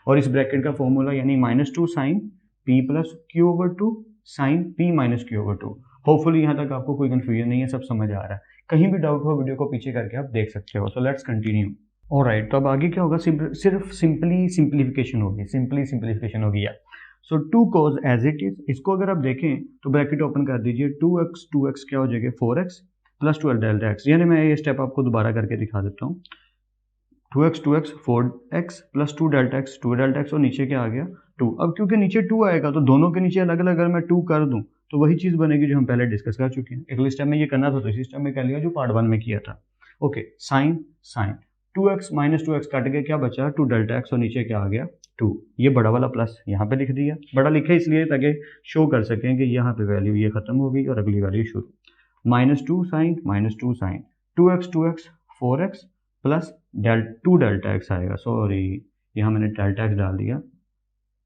और इस ब्रैकेट का फॉर्मूला यानी -2 sine p plus q over 2 sine p minus q over 2। Hopefully यहाँ तक आपको कोई कंफ्यूजन नहीं है, सब समझ आ रहा है। कहीं भी डाउट हो वीडियो को पीछे करके आप देख सकते हो। सो लेट्स कंटिन्यू। ऑलराइट, तो अब आगे क्या होगा, सिर्फ सिंपली सिंप्लीफिकेशन होगी यार। सो 2 cos एज इट इज, इसको अगर आप देखें तो ब्रैकेट ओपन कर दीजिए, 2x क्या हो जाएगा 4x प्लस 12 डेल्टा एक्स। यानी मैं ये स्टेप आपको दोबारा करके दिखा देता हूँ। 2x 4x plus 2 delta x और नीचे क्या आ गया 2। अब क्योंकि नीचे 2 आएगा तो दोनों के नीचे अलग अलग अगर मैं 2 कर दूं तो वही चीज़ बनेगी जो हम पहले डिस्कस कर चुके हैं। अगले स्टेप में ये करना था तो इसी स्टेप में कर लिया जो पार्ट 1 में किया था। Okay, sign 2x minus 2x cut गया, क्या बचा 2 डेल्टा एक्स और नीचे क्या आ गया 2। ये बड़ा वाला प्लस यहाँ पे लिख दिया, बड़ा लिखे इसलिए ताकि शो कर सकें कि यहाँ पे वैल्यू ये खत्म हो गई और अगली वैल्यू शुरू। -2 sine 2x 4x plus 2 delta x आएगा, सॉरी यहाँ मैंने डेल्टा एक्स डाल दिया,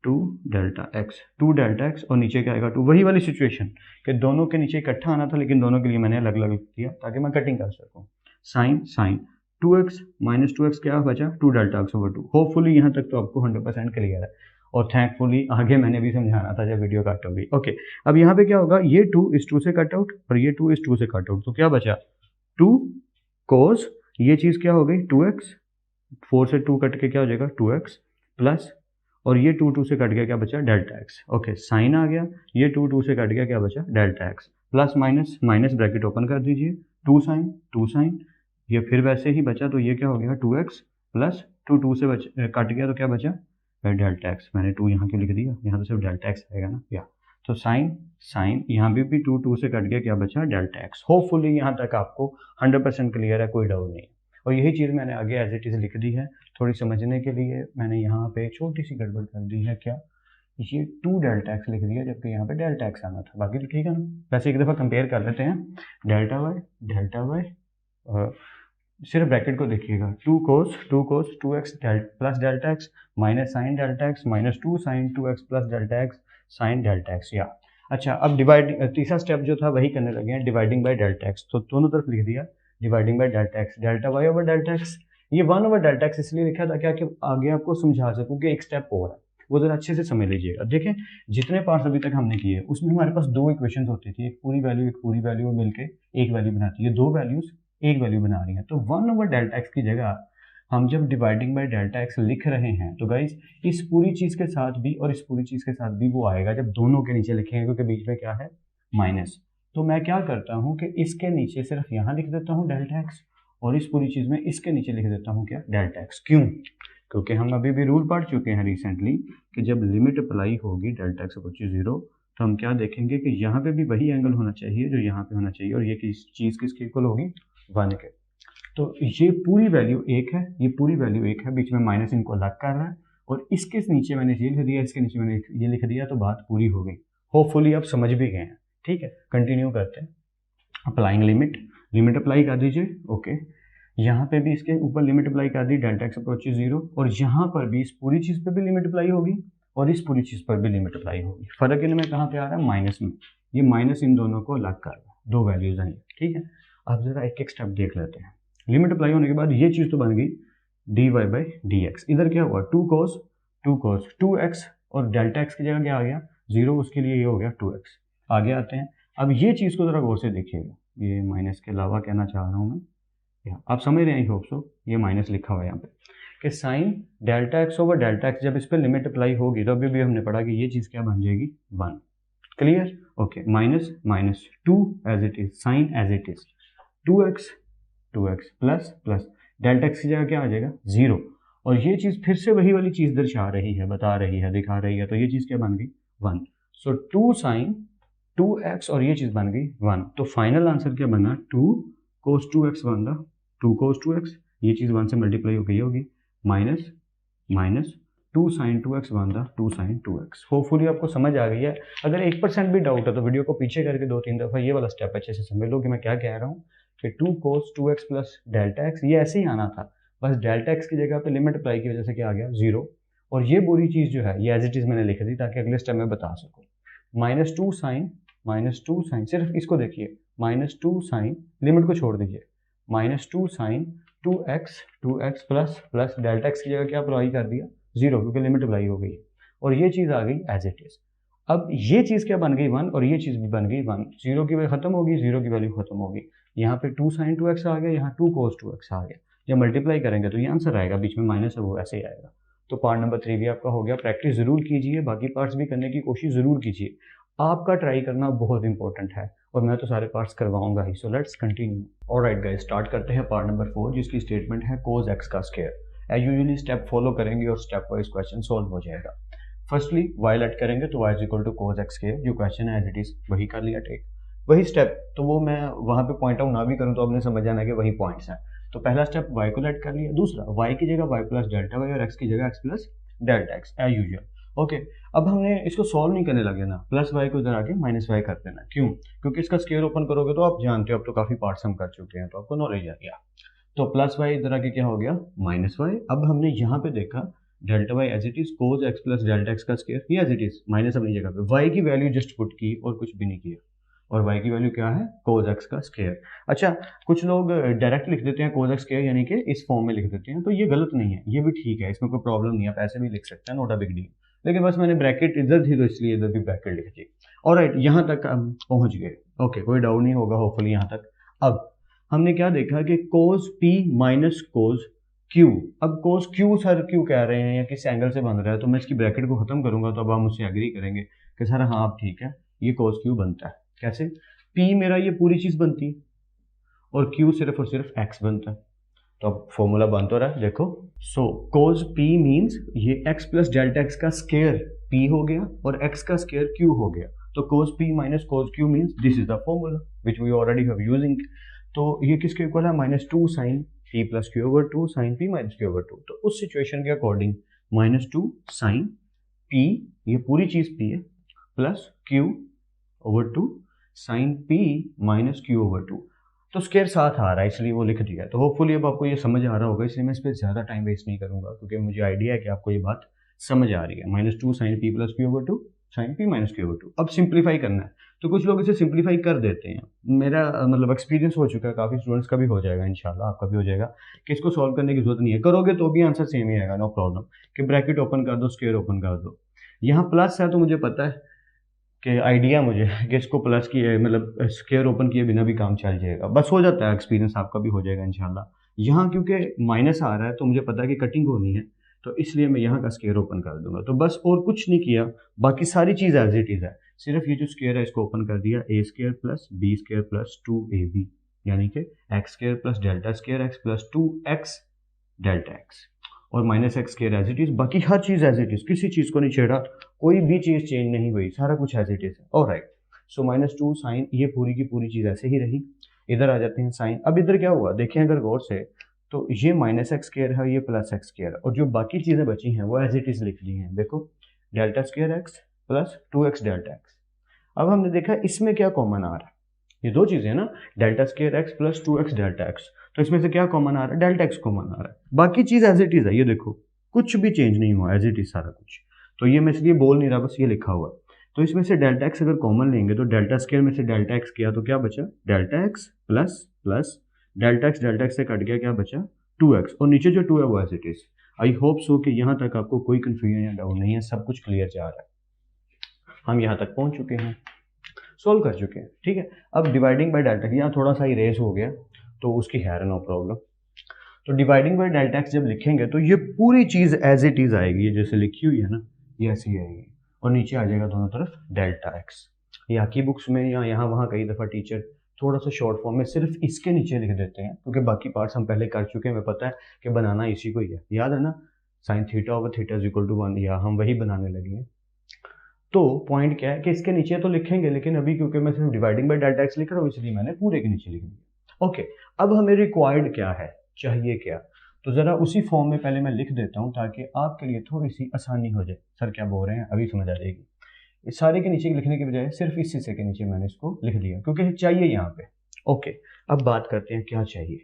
2 डेल्टा एक्स और नीचे क्या आएगा 2। वही वाली सिचुएशन कि दोनों के नीचे इकट्ठा आना था लेकिन दोनों के लिए मैंने अलग अलग किया ताकि मैं कटिंग कर सकूँ। साइन 2x माइनस 2x क्या बचा 2 डेल्टा एक्स ओवर 2। होपफुली यहाँ तक तो आपको 100% क्लियर है, और थैंकफुली आगे मैंने भी समझाना था जब वीडियो कट होगी। ओके, अब यहाँ पे क्या होगा, ये 2 इस 2 से कट आउट और ये 2 इस 2 से कट आउट, तो क्या बचा 2 cos, ये चीज़ क्या हो गई 2x, 4 से 2 कट के क्या हो जाएगा 2x प्लस, और ये 2 से कट गया क्या बचा डेल्टा एक्स। ओके, साइन आ गया, ये 2 से कट गया क्या बचा delta x, plus minus bracket open कर दीजिए, 2 साइन ये फिर वैसे ही बचा, तो ये क्या हो गया 2x प्लस 2 से कट गया तो क्या बचा डेल्टा एक्स। मैंने 2 यहाँ क्यों लिख दिया, यहाँ तो सिर्फ डेल्टा एक्स आएगा ना या, तो साइन यहाँ भी 2 से कट गया क्या बचा डेल्टा एक्स। होपफुली यहाँ तक आपको 100% क्लियर है, कोई डाउट नहीं। और यही चीज़ मैंने आगे एज इट इज़ लिख दी है, थोड़ी समझने के लिए मैंने यहाँ पे छोटी सी गड़बड़ कर दी है, क्या ये 2 डेल्टा एक्स लिख दिया जबकि यहाँ पे डेल्टा एक्स आना था, बाकी तो ठीक है ना। वैसे एक दफ़ा कंपेयर कर लेते हैं, डेल्टा वाई सिर्फ ब्रैकेट को देखिएगा, 2 cos 2x plus delta x minus sine delta x minus 2 sine 2x plus delta x sine delta x या। अच्छा, अब तीसरा स्टेप जो था वही करने लगे हैं, डिवाइडिंग बाय डेल्टा एक्स। तो दोनों तरफ लिख दिया dividing by delta x, delta Y over delta x. ये 1 ओवर डेल्टा एक्स इसलिए लिखा था क्या कि आगे आपको समझा सकूँ कि एक स्टेप और है, वो ज़रा अच्छे से समझ लीजिएगा। देखें, जितने पार्ट्स अभी तक हमने किए उसमें हमारे पास 2 इक्वेशन होती थी, एक पूरी वैल्यू मिलके एक वैल्यू बनाती है, 2 वैल्यूज एक वैल्यू बना रही है। तो 1 ओवर डेल्टा एक्स की जगह हम जब डिवाइडिंग बाय डेल्टा एक्स लिख रहे हैं तो गाइज इस पूरी चीज़ के साथ भी और इस पूरी चीज़ के साथ भी वो आएगा जब दोनों के नीचे लिखेंगे, क्योंकि बीच में क्या है माइनस। तो मैं क्या करता हूँ कि इसके नीचे सिर्फ यहाँ लिख देता हूँ डेल्टा एक्स, और इस पूरी चीज़ में इसके नीचे लिख देता हूँ क्या डेल्टा एक्स। क्यों? क्योंकि हम अभी भी रूल पढ़ चुके हैं रिसेंटली कि जब लिमिट अप्लाई होगी डेल्टा एक्स अप्रोचेस 0 तो हम क्या देखेंगे कि यहाँ पे भी वही एंगल होना चाहिए जो यहाँ पे होना चाहिए, और ये चीज़ किसके इक्वल होगी 1 के। तो ये पूरी वैल्यू 1 है, ये पूरी वैल्यू 1 है, बीच में माइनस इनको अलग कर रहा है, और इसके नीचे मैंने ये लिख दिया, इसके नीचे मैंने ये लिख दिया, तो बात पूरी हो गई। होपफुली आप समझ भी गए हैं। ठीक है, कंटिन्यू करते हैं। अप्लाइंग लिमिट अप्लाई कर दीजिए। ओके, यहाँ पे भी इसके ऊपर लिमिट अप्लाई कर दी, डेल्टा एक्स अप्रोचेस 0, और यहाँ पर भी इस पूरी चीज़ पे भी लिमिट अप्लाई होगी और इस पूरी चीज़ पर भी लिमिट अप्लाई होगी। फर्क इनमें कहाँ पे आ रहा है माइनस में, ये माइनस इन दोनों को अलग कर रहा है, 2 वैल्यूज हैं। ठीक है, अब जरा एक एक स्टेप देख लेते हैं। लिमिट अप्लाई होने के बाद ये चीज़ तो बन गई dy बाई डी एक्स। इधर क्या हुआ 2 cos 2x, और डेल्टा एक्स की जगह क्या आ गया 0, उसके लिए ये हो गया 2x। आगे आते हैं, अब ये चीज़ को ज़रा गौर से देखिएगा, ये माइनस के अलावा कहना चाह रहा हूँ मैं, आप समझ रहे हैं, आई होप सो। ये माइनस लिखा हुआ है यहाँ पे कि sign delta x over delta x, जब इस पर लिमिट अप्लाई होगी तो अभी भी हमने पढ़ा कि ये चीज़ क्या बन जाएगी 1। Clear? Okay, minus 2 as it is, sine as it is 2x plus delta x की जगह क्या आ जाएगा 0, और ये चीज़ फिर से वही वाली चीज़ दर्शा रही है, बता रही है, दिखा रही है, तो ये चीज़ क्या बन गई 1। सो 2 साइन 2x और ये चीज़ बन गई 1। तो फाइनल आंसर क्या बना 2 cos 2x बन रहा, 2 cos 2x, ये चीज़ 1 से मल्टीप्लाई हो गई होगी, माइनस 2 sin 2x बन रहा 2 sin 2x। होपफुली आपको समझ आ गई है। अगर 1% भी डाउट है तो वीडियो को पीछे करके 2-3 दफ़ा ये वाला स्टेप अच्छे से समझ लो कि मैं क्या कह रहा हूँ कि 2 cos 2x plus delta x, ये ऐसे ही आना था, बस डेल्टा एक्स की जगह पे लिमिट अप्लाई की वजह से क्या आ गया 0, और ये बुरी चीज़ जो है ये एज इट इज़ मैंने लिख दी ताकि अगले स्टेप में बता सकूँ। -2 sin, सिर्फ इसको देखिए, -2 sin, लिमिट को छोड़ दीजिए, -2 sin 2x plus delta x की जगह क्या अप्लाई कर दिया 0, क्योंकि लिमिट अप्लाई हो गई और ये चीज़ आ गई एज इट इज़। अब ये चीज़ क्या बन गई 1 और ये चीज़ भी बन गई 1, 0 की वैल्यू खत्म होगी, 0 की वैल्यू खत्म होगी। यहाँ पे 2 sin 2x आ गया, यहाँ 2 cos 2x आ गया। जब मल्टीप्लाई करेंगे तो ये आंसर आएगा, बीच में माइनस है वो ऐसे ही आएगा। तो पार्ट नंबर 3 भी आपका हो गया। प्रैक्टिस ज़रूर कीजिए, बाकी पार्ट्स भी करने की कोशिश ज़रूर कीजिए। आपका ट्राई करना बहुत इंपॉर्टेंट है और मैं तो सारे पार्ट्स करवाऊंगा ही। So let's continue. Alright guys, start करते हैं पार्ट नंबर 4, जिसकी स्टेटमेंट है cos x का square. As usually step follow करेंगे और स्टेप वाइज क्वेश्चन सॉल्व हो जाएगा। फर्स्टली y लेट करेंगे तो y is equal to cos x square, जो क्वेश्चन है एज इट इज वही कर लिया टेक। वही स्टेप, तो वो मैं वहाँ पे पॉइंट आउट ना भी करूँ तो आपने समझ जाना कि वही पॉइंट्स हैं। तो पहला स्टेप y को लेट कर लिया, दूसरा y की जगह y प्लस डेल्टा वाई और x की जगह x plus delta x as usual. Okay, अब हमने इसको सॉल्व नहीं करने लगे ना, प्लस y को इधर आके माइनस y कर देना। क्यों? क्योंकि इसका स्क्वायर ओपन करोगे तो आप जानते हो, अब तो काफ़ी पार्ट्स हम कर चुके हैं तो आपको नॉलेज आ गया। तो प्लस y इधर आके क्या हो गया माइनस y। अब हमने यहाँ पे देखा delta y as it is cos x plus delta x का स्क्वायर, ये एज इट इज माइनस अपनी जगह पे, y की वैल्यू जस्ट पुट की और कुछ भी नहीं किया, और y की वैल्यू क्या है कोज एक्स का स्क्वायर। अच्छा, कुछ लोग डायरेक्ट लिख देते हैं कोज एक्स स्क्वायर, यानी कि इस फॉर्म में लिख देते हैं, तो ये गलत नहीं है, ये भी ठीक है, इसमें कोई प्रॉब्लम नहीं है, आप ऐसे भी लिख सकते हैं, नॉट अ बिग डील। लेकिन बस मैंने ब्रैकेट इधर थी तो इसलिए इधर भी ब्रैकेट लिख दी। ऑलराइट, यहाँ तक हम पहुँच गए। ओके, कोई डाउट नहीं होगा होपफुली यहाँ तक। अब हमने क्या देखा कि कोज p माइनस कोज q। अब कोज q सर क्यों कह रहे हैं या किस एंगल से बन रहा है, तो मैं इसकी ब्रैकेट को खत्म करूंगा तो अब आप मुझसे एग्री करेंगे कि सर हाँ आप ठीक है, ये कोज q बनता है। कैसे? p मेरा ये पूरी चीज बनती है और q सिर्फ और सिर्फ x बनता है। तो अब फॉर्मूला बन तो रहा है, देखो। सो कोज p मीन्स ये x प्लस डेल्टा एक्स का स्क्वायर p हो गया और x का स्क्वायर q हो गया। तो cos p minus cos q means this is the formula which we already have using. तो ये किसके इक्वल है -2 sin p plus q over 2 sin p minus q over 2। तो उस सिचुएशन के अकॉर्डिंग -2 sin p, ये पूरी चीज p है, plus q over 2 sin p minus q over 2। तो स्क्वायर साथ आ रहा है इसलिए वो लिख दिया है। तो होपफुली अब आपको ये समझ आ रहा होगा, इसलिए मैं इस पर ज़्यादा टाइम वेस्ट नहीं करूंगा क्योंकि मुझे आइडिया है कि आपको ये बात समझ आ रही है। -2 sin p plus q over 2 sin p minus q over 2। अब सिंप्लीफाई करना है, तो कुछ लोग इसे सिंप्लीफाई कर देते हैं। मेरा मतलब एक्सपीरियंस हो चुका है, काफ़ी स्टूडेंट्स का भी हो जाएगा, इंशाल्लाह आपका भी हो जाएगा, कि इसको सॉल्व करने की जरूरत नहीं है, करोगे तो भी आंसर सेम ही आएगा, नो प्रॉब्लम। कि ब्रैकेट ओपन कर दो, स्क्वायर ओपन कर दो। यहाँ प्लस है तो मुझे पता है कि आइडिया मुझे कि इसको प्लस किए मतलब स्क्वायर ओपन किए बिना भी काम चल जाएगा, बस हो जाता है, एक्सपीरियंस आपका भी हो जाएगा इंशाल्लाह। यहाँ क्योंकि माइनस आ रहा है तो मुझे पता है कि कटिंग होनी है, तो इसलिए मैं यहाँ का स्क्वायर ओपन कर दूंगा। तो बस और कुछ नहीं किया, बाकी सारी चीज़ एज इट इज़ है, सिर्फ ये जो स्क्वायर है इसको ओपन कर दिया, a square plus b square plus 2ab, यानी कि x square plus delta square x plus 2x delta x और minus x square as it is. बाकी हर चीज़ एज इट इज, किसी चीज़ को नहीं छेड़ा, कोई भी चीज़ चेंज नहीं हुई, सारा कुछ एज इट इज है। ऑलराइट, सो -2 साइन, ये पूरी की पूरी चीज़ ऐसे ही रही। इधर आ जाते हैं साइन। अब इधर क्या हुआ देखें अगर गौर से, तो ये माइनस एक्स स्क्वायर है, ये प्लस एक्स स्क्वायर है, और जो बाकी चीज़ें बची हैं वो एज इट इज लिख ली हैं। देखो, delta square x plus 2x delta x. अब हमने देखा इसमें क्या कॉमन आ रहा है, ये दो चीज़ें ना, delta square x plus 2x delta x, तो इसमें से क्या कॉमन आ रहा है, डेल्टा एक्स कॉमन आ रहा है। बाकी चीज़ एज इट इज है, ये देखो कुछ भी चेंज नहीं हुआ, एज इट इज सारा कुछ। तो ये मैं इसलिए बोल नहीं रहा, बस ये लिखा हुआ है। तो इसमें से डेल्टा एक्स अगर कॉमन लेंगे तो डेल्टा स्क्वायर में से डेल्टा एक्स किया तो क्या बचा, delta x plus plus delta x से कट गया, क्या बचा 2x, और नीचे जो 2 है वो as it is. I hope so कि यहाँ तक आपको कोई कन्फ्यूजन या डाउट नहीं है, सब कुछ क्लियर जा रहा है। हम यहाँ तक पहुँच चुके हैं, सोल्व कर चुके हैं, ठीक है। अब डिवाइडिंग बाय डेल्टा, यहाँ थोड़ा सा इरेज हो गया तो उसकी है नो प्रॉब्लम। तो डिवाइडिंग बाय डेल्टा एक्स जब लिखेंगे तो ये पूरी चीज़ एज इट इज आएगी, ये जैसे लिखी हुई है ना ये ऐसी आएगी, और नीचे आ जाएगा दोनों तरफ डेल्टा एक्स। यहाँ की बुक्स में या यहाँ वहाँ कई दफ़ा टीचर थोड़ा सा शॉर्ट फॉर्म में सिर्फ इसके नीचे लिख देते हैं, क्योंकि बाकी पार्ट्स हम पहले कर चुके हैं, हमें पता है कि बनाना इसी को ही है, याद है ना, sine theta over theta is equal to 1, या हम वही बनाने लगे हैं। तो पॉइंट क्या है कि इसके नीचे तो लिखेंगे, लेकिन अभी क्योंकि मैं सिर्फ डिवाइडिंग बाय डेल्टा एक्स लिख रहा हूँ इसलिए मैंने पूरे के नीचे लिख दिया। ओके, अब हमें रिक्वायर्ड क्या है, चाहिए क्या, तो ज़रा उसी फॉर्म में पहले मैं लिख देता हूँ ताकि आपके लिए थोड़ी सी आसानी हो जाए। सर क्या बोल रहे हैं अभी समझ आ जाएगी। इस सारे के नीचे लिखने के बजाय सिर्फ इस हिस्से के नीचे मैंने इसको लिख दिया क्योंकि चाहिए यहाँ पे। ओके, अब बात करते हैं क्या चाहिए,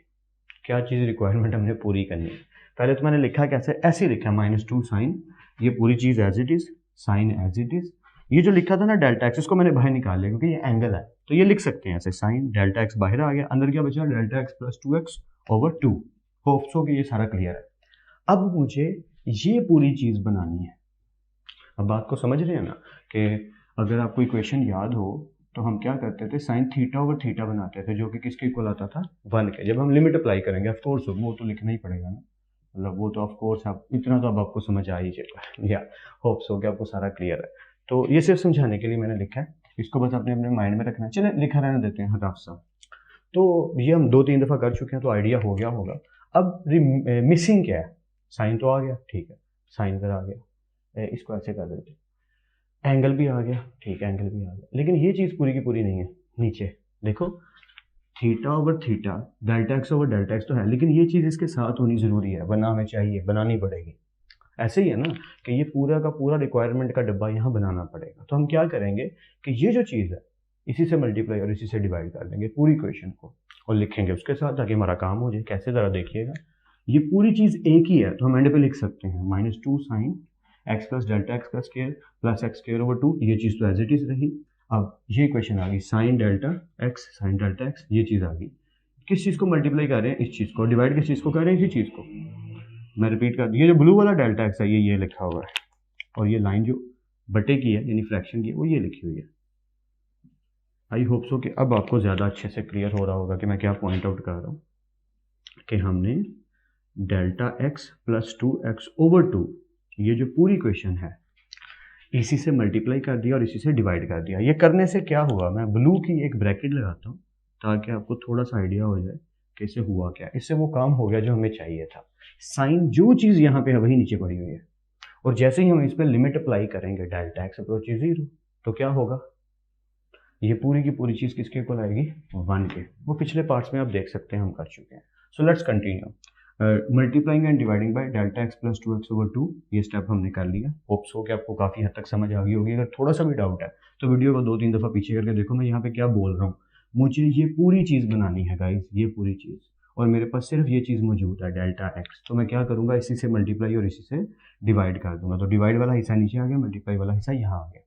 क्या चीज़ रिक्वायरमेंट हमने पूरी करनी है। पहले तो मैंने लिखा कैसे, ऐसे लिखा -2 साइन, ये पूरी चीज़ as it is, sine as it is. ये जो लिखा था ना डेल्टा एक्स, इसको मैंने बाहर निकाल लिया क्योंकि ये एंगल है, तो ये लिख सकते हैं ऐसे, साइन डेल्टा एक्स बाहर आ गया, अंदर क्या बचा, delta x plus 2x over 2। Hope so कि ये सारा क्लियर है। अब मुझे ये पूरी चीज़ बनानी है। अब बात को समझ रहे हैं ना कि अगर आपको इक्वेशन याद हो तो हम क्या करते थे, साइन थीटा ओवर थीटा बनाते थे, जो कि किसके इक्वल आता था, 1 के। जब हम लिमिट अप्लाई करेंगे ऑफ कोर्स वो तो लिखना ही पड़ेगा ना, मतलब वो तो ऑफ कोर्स आप इतना तो अब आपको समझ आ ही जाएगा। या होप्स हो कि आपको सारा क्लियर है। तो ये सिर्फ समझाने के लिए मैंने लिखा है, इसको बस अपने अपने माइंड में रखना है। चले लिखा रहने देते हैं रफ सा। तो ये हम 2-3 दफ़ा कर चुके हैं तो आइडिया हो गया होगा। अब मिसिंग क्या है, साइन तो आ गया, ठीक है, साइन इधर आ गया, इसको ऐसे कर देते, एंगल भी आ गया, ठीक है, एंगल भी आ गया, लेकिन ये चीज़ पूरी की पूरी नहीं है। नीचे देखो, theta over theta, delta x over delta x तो है, लेकिन ये चीज़ इसके साथ होनी ज़रूरी है, वरना हमें चाहिए, बनानी पड़ेगी। ऐसे ही है ना कि ये पूरा का पूरा रिक्वायरमेंट का डब्बा यहाँ बनाना पड़ेगा। तो हम क्या करेंगे कि ये जो चीज़ है इसी से मल्टीप्लाई और इसी से डिवाइड कर देंगे पूरी क्वेश्चन को और लिखेंगे उसके साथ, ताकि हमारा काम हो जाए। कैसे, ज़रा देखिएगा, ये पूरी चीज़ एक ही है तो हम एंड पे लिख सकते हैं -2 sine X plus delta x का square plus X square over 2, ये चीज़ तो एज इट इज़ रही। अब ये क्वेश्चन आ गई साइन डेल्टा एक्स, ये चीज़ आ गई। किस चीज़ को मल्टीप्लाई कर रहे हैं, इस चीज़ को, डिवाइड किस चीज़ को कर रहे हैं, इसी चीज़ को। मैं रिपीट कर, ये जो ब्लू वाला डेल्टा एक्स है ये लिखा हुआ है, और ये लाइन जो बटे की है यानी फ्रैक्शन की है वो ये लिखी हुई है। आई होप सो कि अब आपको ज़्यादा अच्छे से क्लियर हो रहा होगा कि मैं क्या पॉइंट आउट कर रहा हूँ, कि हमने delta x plus 2x over 2, ये जो पूरी क्वेश्चन है इसी से मल्टीप्लाई कर दिया और इसी से डिवाइड कर दिया। ये करने से क्या हुआ, मैं ब्लू की एक ब्रैकेट लगाता हूँ ताकि आपको थोड़ा सा आइडिया हो जाए कि इससे हुआ क्या। इससे वो काम हो गया जो हमें चाहिए था। साइन जो चीज़ यहाँ पे है वही नीचे पड़ी हुई है, और जैसे ही हम इस पर लिमिट अप्लाई करेंगे डेल्टा एक्स अप्रोच 0, तो क्या होगा, ये पूरी की पूरी चीज़ किसके इक्वल आएगी, 1 के। वो पिछले पार्ट्स में आप देख सकते हैं हम कर चुके हैं। सो let's continue. Multiplying and dividing by delta x plus 2x over 2, ये स्टेप हमने कर लिया। होप्स हो कि आपको काफ़ी हद तक समझ आ गई होगी। अगर थोड़ा सा भी डाउट है तो वीडियो को 2-3 दफ़ा पीछे करके देखो मैं यहाँ पे क्या बोल रहा हूँ। मुझे ये पूरी चीज़ बनानी है गाइस, ये पूरी चीज़, और मेरे पास सिर्फ ये चीज़ मौजूद है डेल्टा एक्स। तो मैं क्या करूँगा, इसी से मल्टीप्लाई और इसी से डिवाइड कर दूंगा। तो डिवाइड वाला हिस्सा नीचे आ गया, मल्टीप्लाई वाला हिस्सा यहाँ आ गया।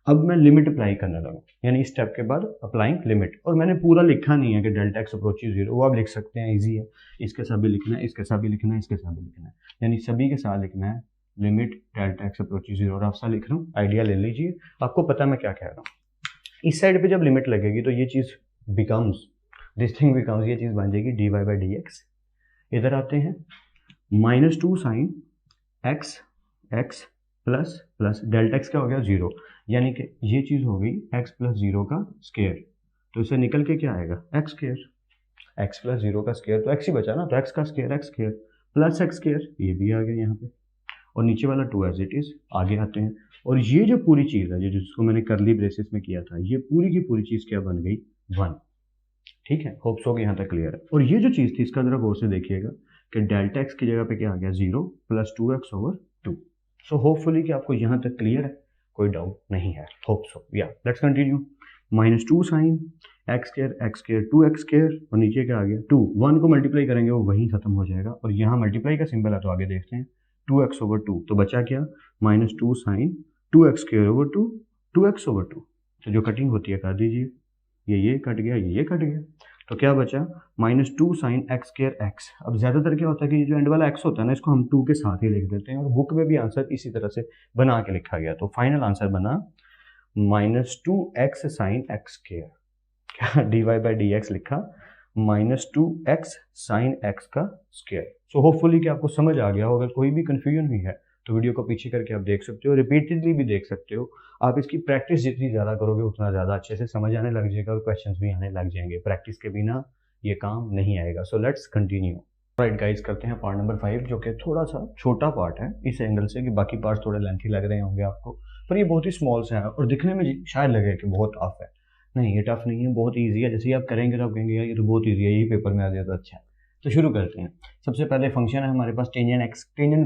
अब मैं लिमिट अप्लाई करने लगा, यानी इस स्टेप के बाद अप्लाइंग लिमिट। और मैंने पूरा लिखा नहीं है कि डेल्टा एक्स अप्रोचेस 0, वो आप लिख सकते हैं, इजी है। इसके साथ भी लिखना है, इसके साथ भी लिखना है, इसके साथ भी लिखना है, यानी सभी के साथ लिखना है लिमिट डेल्टा एक्स अप्रोचेस 0। और आप सा लिख रहा हूँ, आइडिया ले लीजिए, आपको पता मैं क्या कह रहा हूँ। इस साइड पे जब लिमिट लगेगी तो ये चीज़ बिकम्स, दिस थिंग बिकम्स, ये चीज़ बन जाएगी dy/dx। इधर आते हैं, -2 sine X plus delta x क्या हो गया, 0, यानी कि ये चीज़ हो गई x प्लस 0 का स्क्वायर। तो इसे निकल के क्या आएगा, x स्क्वायर, x प्लस 0 का स्क्वायर, तो x ही बचा ना, तो x का square x square plus x square, ये भी आ गया यहाँ पे, और नीचे वाला 2 एज इट इज। आगे आते हैं, और ये जो पूरी चीज़ है, ये जिसको मैंने करली ब्रेसेस में किया था, ये पूरी की पूरी चीज़ क्या बन गई, 1। ठीक है, होप्स हो कि यहाँ तक क्लियर है। और ये जो चीज़ थी इसका जरा गौर से देखिएगा कि डेल्टा एक्स की जगह पे क्या आ गया, 0 plus 2x over 2। So hopefully कि आपको यहाँ तक क्लियर है, कोई डाउट नहीं है। होप सो, या let's continue. -2 sine x square 2x square, और नीचे क्या आ गया 2, 1 को मल्टीप्लाई करेंगे वो वहीं खत्म हो जाएगा, और यहाँ मल्टीप्लाई का सिंबल है तो आगे देखते हैं 2x ओवर 2, तो बचा क्या, -2 sine 2x square over 2, 2x over 2। तो जो कटिंग होती है कर दीजिए, ये कट गया, ये कट गया, तो क्या बचा, -2 साइन एक्स स्क्वायर एक्स। अब ज़्यादातर क्या होता है कि ये जो एंड वाला एक्स होता है ना, इसको हम 2 के साथ ही लिख देते हैं, और बुक में भी आंसर इसी तरह से बना के लिखा गया। तो फाइनल आंसर बना -2x साइन एक्स स्क्वायर, क्या dy/dx लिखा, -2x साइन एक्स का स्क्वायर। सो होपफुली कि आपको समझ आ गया हो। अगर कोई भी कन्फ्यूजन हुई है तो वीडियो को पीछे करके आप देख सकते हो, रिपीटेडली भी देख सकते हो। आप इसकी प्रैक्टिस जितनी ज़्यादा करोगे उतना ज़्यादा अच्छे से समझ आने लग जाएगा और क्वेश्चंस भी आने लग जाएंगे। प्रैक्टिस के बिना ये काम नहीं आएगा। सो लेट्स कंटिन्यू। राइट गाइस, करते हैं पार्ट नंबर 5, जो कि थोड़ा सा छोटा पार्ट है इस एंगल से कि बाकी पार्ट्स थोड़े लेंथी लग रहे होंगे आपको, पर ये बहुत ही स्मॉल सा है और दिखने में शायद लगे कि बहुत टफ है। नहीं, ये टफ नहीं है, बहुत ईजी है। जैसे ही आप करेंगे तो आप कहेंगे यार ये तो बहुत ईजी है, यही पेपर में आ जाए तो अच्छा है। तो शुरू करते हैं। सबसे पहले फंक्शन है हमारे पास tangent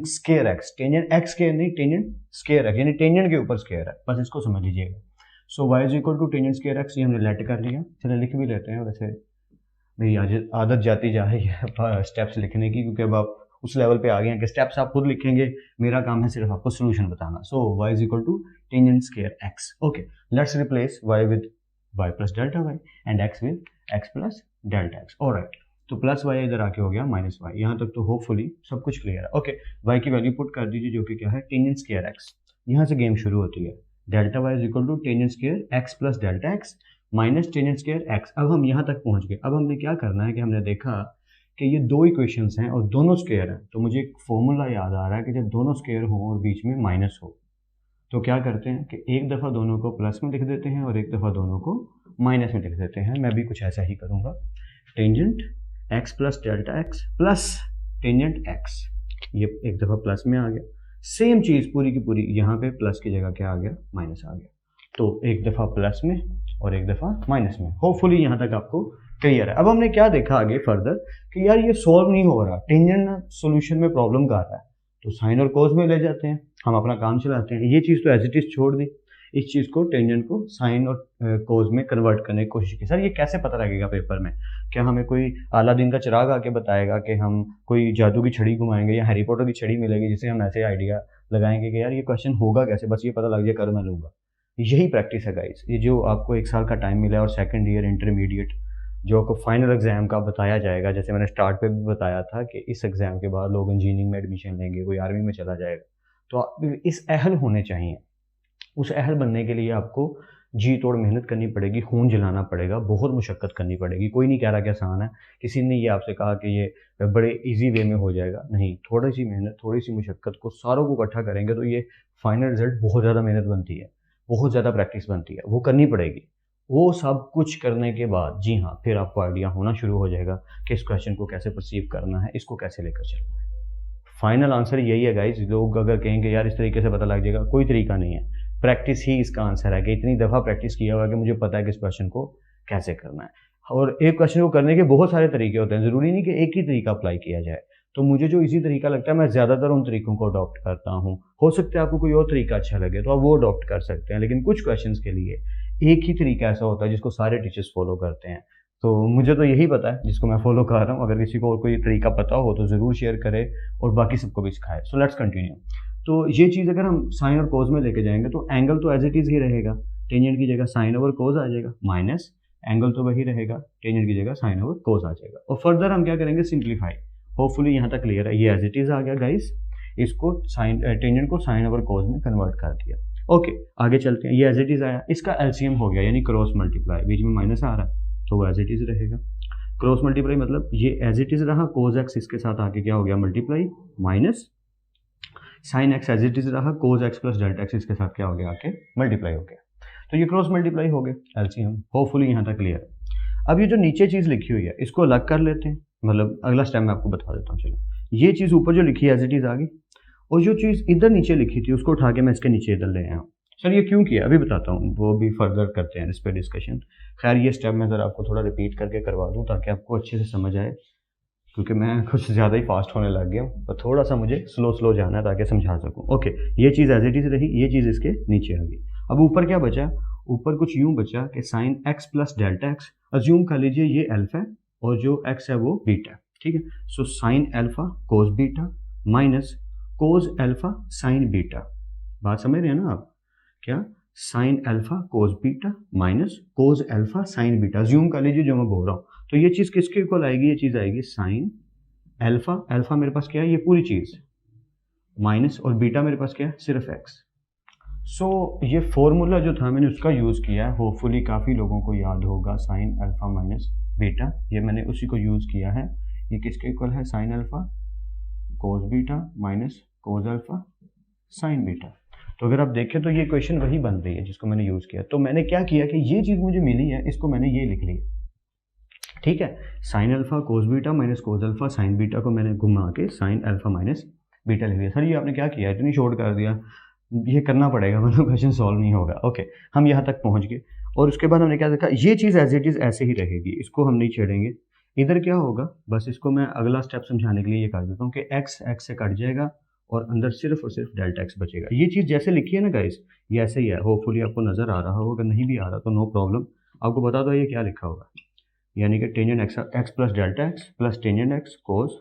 square X, tangent x square नहीं, टेंजेंट स्क्वायर एक्स, यानी टेंजेंट के ऊपर स्क्वायर है, बस इसको समझ लीजिएगा। So y is equal to tangent square X, ये हमने लेट कर लिया। चलिए लिख भी लेते हैं। वैसे मेरी आदत जाती जा रही है स्टेप्स लिखने की, क्योंकि अब आप उस लेवल पे आ गए हैं कि स्टेप्स आप खुद लिखेंगे, मेरा काम है सिर्फ आपको सोल्यूशन बताना। So y is equal to tangent square x. Okay, let's replace y with y plus delta y and x with x plus delta x। Alright, तो प्लस वाई इधर आके हो गया माइनस वाई। यहाँ तक तो होपफुली सब कुछ क्लियर है। ओके, वाई की वैल्यू पुट कर दीजिए जो कि क्या है टेंजेंट स्क्वायर एक्स। यहाँ से गेम शुरू होती है। Delta Y is equal to tangent square x plus delta x minus tangent square x. अब हम यहाँ तक पहुँच गए। अब हमने क्या करना है कि हमने देखा कि ये दो इक्वेशंस हैं और दोनों स्क्वायर हैं, तो मुझे एक फॉर्मूला याद आ रहा है कि जब दोनों स्क्वायर हों और बीच में माइनस हो तो क्या करते हैं कि एक दफ़ा दोनों को प्लस में लिख देते हैं और एक दफ़ा दोनों को माइनस में लिख देते हैं। मैं भी कुछ ऐसा ही करूँगा। Tangent x plus delta x plus tangent x, ये एक दफ़ा प्लस में आ गया। सेम चीज़ पूरी की पूरी यहाँ पे प्लस की जगह क्या आ गया माइनस आ गया। तो एक दफ़ा प्लस में और एक दफ़ा माइनस में। होपफुली यहाँ तक आपको क्लियर है। अब हमने क्या देखा आगे फर्दर कि यार ये सॉल्व नहीं हो रहा, टेंजेंट सोल्यूशन में प्रॉब्लम कर रहा है, तो साइन और कोस में ले जाते हैं, हम अपना काम चलाते हैं। ये चीज़ तो एज इट इज़ छोड़ दी, इस चीज़ को टेंजेंट को साइन और कोस में कन्वर्ट करने की कोशिश की। सर ये कैसे पता लगेगा पेपर में? क्या हमें कोई अलादीन का चिराग आके बताएगा कि हम कोई जादू की छड़ी घुमाएंगे या हैरी पॉटर की छड़ी मिलेगी जिसे हम ऐसे आइडिया लगाएंगे कि यार ये क्वेश्चन होगा कैसे, बस ये पता लग जाए कर मैं लूँगा। यही प्रैक्टिस है गाइस। ये जो आपको 1 साल का टाइम मिला और सेकंड ईयर इंटरमीडिएट जो आपको फाइनल एग्जाम का बताया जाएगा, जैसे मैंने स्टार्ट पे भी बताया था कि इस एग्जाम के बाद लोग इंजीनियरिंग में एडमिशन लेंगे, कोई आर्मी में चला जाएगा, तो आप इस अहल होने चाहिए। उस अहल बनने के लिए आपको जी तोड़ मेहनत करनी पड़ेगी, खून जलाना पड़ेगा, बहुत मुशक्क़त करनी पड़ेगी। कोई नहीं कह रहा कि आसान है, किसी ने ये आपसे कहा कि ये बड़े इजी वे में हो जाएगा, नहीं। थोड़ी सी मेहनत, थोड़ी सी मुशक्क़त को सारों को इकट्ठा करेंगे तो ये फाइनल रिजल्ट बहुत ज़्यादा मेहनत बनती है, बहुत ज़्यादा प्रैक्टिस बनती है, वो करनी पड़ेगी। वो सब कुछ करने के बाद जी हाँ, फिर आपको आइडिया होना शुरू हो जाएगा कि इस क्वेश्चन को कैसे परसीव करना है, इसको कैसे लेकर चलना है। फाइनल आंसर यही है गाइस। लोग अगर कहेंगे यार इस तरीके से पता लग जाएगा, कोई तरीका नहीं है। प्रैक्टिस ही इसका आंसर है कि इतनी दफ़ा प्रैक्टिस किया हुआ कि मुझे पता है कि इस क्वेश्चन को कैसे करना है। और एक क्वेश्चन को करने के बहुत सारे तरीके होते हैं, ज़रूरी नहीं कि एक ही तरीका अप्लाई किया जाए। तो मुझे जो इजी तरीका लगता है मैं ज़्यादातर उन तरीकों को अडॉप्ट करता हूँ। हो सकता है आपको कोई और तरीका अच्छा लगे तो आप वो अडॉप्ट कर सकते हैं, लेकिन कुछ क्वेश्चंस के लिए एक ही तरीका ऐसा होता है जिसको सारे टीचर्स फॉलो करते हैं। तो मुझे तो यही पता है जिसको मैं फॉलो कर रहा हूँ। अगर किसी को और कोई तरीका पता हो तो ज़रूर शेयर करे और बाकी सबको भी सिखाए। सो लेट्स कंटिन्यू। तो ये चीज़ अगर हम साइन और कोस में लेके जाएंगे तो एंगल तो एज इट इज़ ही रहेगा, टेंजेंट की जगह साइन ओवर कोस आ जाएगा, माइनस एंगल तो वही रहेगा, टेंजेंट की जगह साइन ओवर कोस आ जाएगा। और फर्दर हम क्या करेंगे, सिंप्लीफाई। होपफुली यहाँ तक क्लियर है। ये एज इट इज़ आ गया गाइस, इसको साइन टेंजेंट को साइन ओवर कोस में कन्वर्ट कर दिया। ओके आगे चलते हैं। ये एज इट इज़ आया, इसका एलसीएम हो गया यानी क्रॉस मल्टीप्लाई, बीच में माइनस आ रहा है तो वो एज इट इज़ रहेगा। क्रॉस मल्टीप्लाई मतलब ये एज इट इज़ रहा, कोस एक्स इसके साथ आके क्या हो गया multiply, minus sine X as it is रहा, cos X plus delta X इसके साथ क्या हो गया आके मल्टीप्लाई हो गया। तो ये क्रॉस मल्टीप्लाई हो गया एलसीएम। होपफुली यहाँ तक क्लियर। अब ये जो नीचे चीज़ लिखी हुई है इसको अलग कर लेते हैं, मतलब अगला स्टेप मैं आपको बता देता हूँ। चलो ये चीज़ ऊपर जो लिखी है एज इट इज़ आ गई, और जो चीज़ इधर नीचे लिखी थी उसको उठा के मैं इसके नीचे इधर ले आया हूँ। सर ये क्यों किया अभी बताता हूँ, वो भी फर्दर करते हैं इस पर डिस्कशन। खैर ये स्टेप मैं ज़रा आपको थोड़ा रिपीट करके करवा दूँ ताकि आपको अच्छे से समझ आए, क्योंकि मैं कुछ ज़्यादा ही फास्ट होने लग गया हूँ, तो थोड़ा सा मुझे स्लो जाना है ताकि समझा सकूँ। ओके ये चीज़ एज इट इज़ रही, ये चीज़ इसके नीचे आ गई। अब ऊपर क्या बचा, ऊपर कुछ यूँ बचा कि sign X plus delta x, assume कर लीजिए ये अल्फा है और जो एक्स है वो बीटा है, ठीक है। So sine alpha cos beta minus cos alpha sign beta. बात समझ रहे हैं ना आप? क्या sine alpha cos beta minus cos alpha sign beta, assume कर लीजिए जो मैं बोल रहा हूँ। तो ये चीज़ किसके इक्वल आएगी, ये चीज़ आएगी साइन अल्फा, अल्फा मेरे पास क्या है ये पूरी चीज़, माइनस और बीटा मेरे पास क्या है सिर्फ एक्स। सो ये फॉर्मूला जो था मैंने उसका यूज़ किया है, होपफुली काफ़ी लोगों को याद होगा, साइन अल्फा माइनस बीटा, ये मैंने उसी को यूज़ किया है। ये किसके इक्वल है, sine alpha cos beta minus cos alpha sign beta. तो अगर आप देखें तो ये इक्वेशन वही बन रही है जिसको मैंने यूज़ किया। तो मैंने क्या किया कि ये चीज़ मुझे मिली है, इसको मैंने ये लिख लिया, ठीक है। Sine alpha cos beta minus cos alpha sign beta को मैंने घुमा के साइन अल्फा माइनस बीटा लिख दिया। सर ये आपने क्या किया, इतनी शॉर्ट कर दिया, ये करना पड़ेगा मतलब क्वेश्चन सॉल्व नहीं होगा। ओके हम यहाँ तक पहुँच गए और उसके बाद हमने क्या देखा, ये चीज़ एज इट इज़ ऐसे ही रहेगी, इसको हम नहीं छेड़ेंगे। इधर क्या होगा, बस इसको मैं अगला स्टेप समझाने के लिए ये कर देता हूँ कि एक्स एक्स से कट जाएगा और अंदर सिर्फ और सिर्फ डेल्टा एक्स बचेगा। ये चीज़ जैसे लिखी है ना गाइस, ये ऐसे ही है। होपफुली आपको नज़र आ रहा हो, अगर नहीं भी आ रहा तो नो प्रॉब्लम, आपको बता दो ये क्या लिखा होगा, यानी कि tangent x plus delta x plus tangent x कोस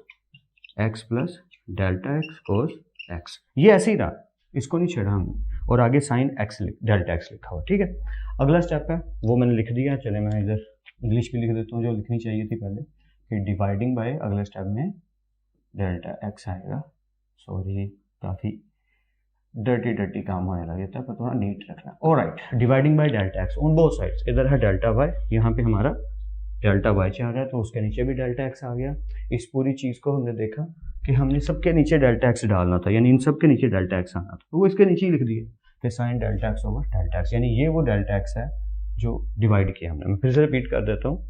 X plus delta X cos x, ये ऐसे ही रहा, इसको नहीं छेड़ा हमने। और आगे साइन एक्स डेल्टा एक्स लिखा हुआ, ठीक है। अगला स्टेप है वो मैंने लिख दिया, चले मैं इधर इंग्लिश भी लिख देता हूँ जो लिखनी चाहिए थी पहले। कि डिवाइडिंग बाय अगले स्टेप में डेल्टा एक्स आएगा। सॉरी, काफ़ी डर्टी काम होने लगे था, पर थोड़ा नीट रखना। Alright, dividing by delta x on both sides. इधर है डेल्टा वाई, यहाँ पे हमारा डेल्टा वाई चाह रहा है, तो उसके नीचे भी डेल्टा एक्स आ गया। इस पूरी चीज़ को हमने देखा कि हमने सबके नीचे डेल्टा एक्स डालना था, यानी इन सबके नीचे डेल्टा एक्स आना था, तो वो इसके नीचे ही लिख दिए कि sign delta x over delta x, यानी ये वो डेल्टा एक्स है जो डिवाइड किया हमने। मैं फिर से रिपीट कर देता हूँ,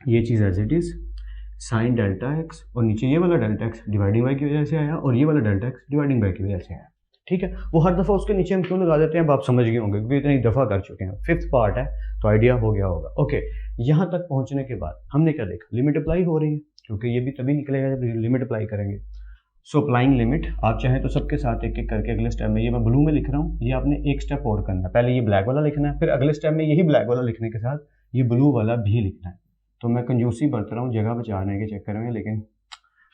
ये चीज़ as it is sine delta x, और नीचे ये वाला डेल्टा एक्स डिवाइडिंग बाई की वजह से आया, और ये वाला डेल्टा एक्स डिवाइडिंग बाई की वजह से आया। ठीक है, वो हर दफ़ा उसके नीचे हम क्यों लगा देते हैं, अब आप समझ गए होंगे क्योंकि इतनी दफ़ा कर चुके हैं। 5th पार्ट है तो आइडिया हो गया होगा। ओके, यहाँ तक पहुँचने के बाद हमने क्या देखा, लिमिट अप्लाई हो रही है, क्योंकि ये भी तभी निकलेगा जब लिमिट अप्लाई करेंगे। सो अप्लाइंग लिमिट, आप चाहें तो सबके साथ एक एक करके अगले स्टेप में, ये मैं ब्लू में लिख रहा हूँ, ये आपने एक स्टेप और करना है। पहले ये ब्लैक वाला लिखना है, फिर अगले स्टेप में यही ब्लैक वाला लिखने के साथ ये ब्लू वाला भी लिखना है। तो मैं कंजूसी बरत रहा हूँ जगह बचाने के चक्कर में, लेकिन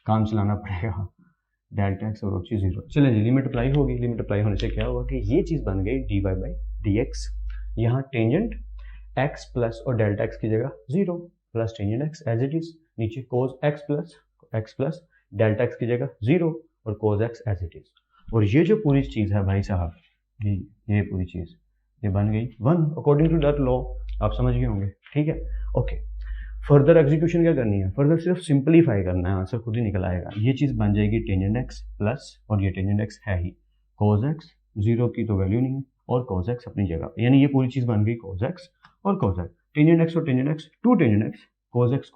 काम चलाना पड़ेगा। डेल्टा एक्स और ऑफ चीज 0। चलें जी, लिमिट अप्लाई होगी। लिमिट अप्लाई होने से क्या हुआ कि ये चीज़ बन गई d Y by D x. यहाँ टेंजेंट एक्स प्लस और डेल्टा एक्स की जगह 0 plus tangent x as it is, नीचे cos x plus delta x की जगह 0 और cos x as it is. और ये जो पूरी चीज़ है भाई साहब, ये पूरी चीज़ ये बन गई 1 अकॉर्डिंग टू दैट लॉ। आप समझ गए होंगे, ठीक है। ओके, फर्दर एग्जीक्यूशन क्या करनी है, फर्दर सिर्फ सिंपलीफाई करना है, आंसर खुद ही निकल आएगा। ये चीज़ बन जाएगी टेंजेंट एक्स प्लस, और ये टेंजेंट एक्स है ही कोज एक्स, 0 की तो वैल्यू नहीं है, और कोज एक्स अपनी जगह पे, यानी ये पूरी चीज़ बन गई कोज एक्स और कोज एक्स। टेंजेंट एक्स और tangent x, 2 tangent x, cos x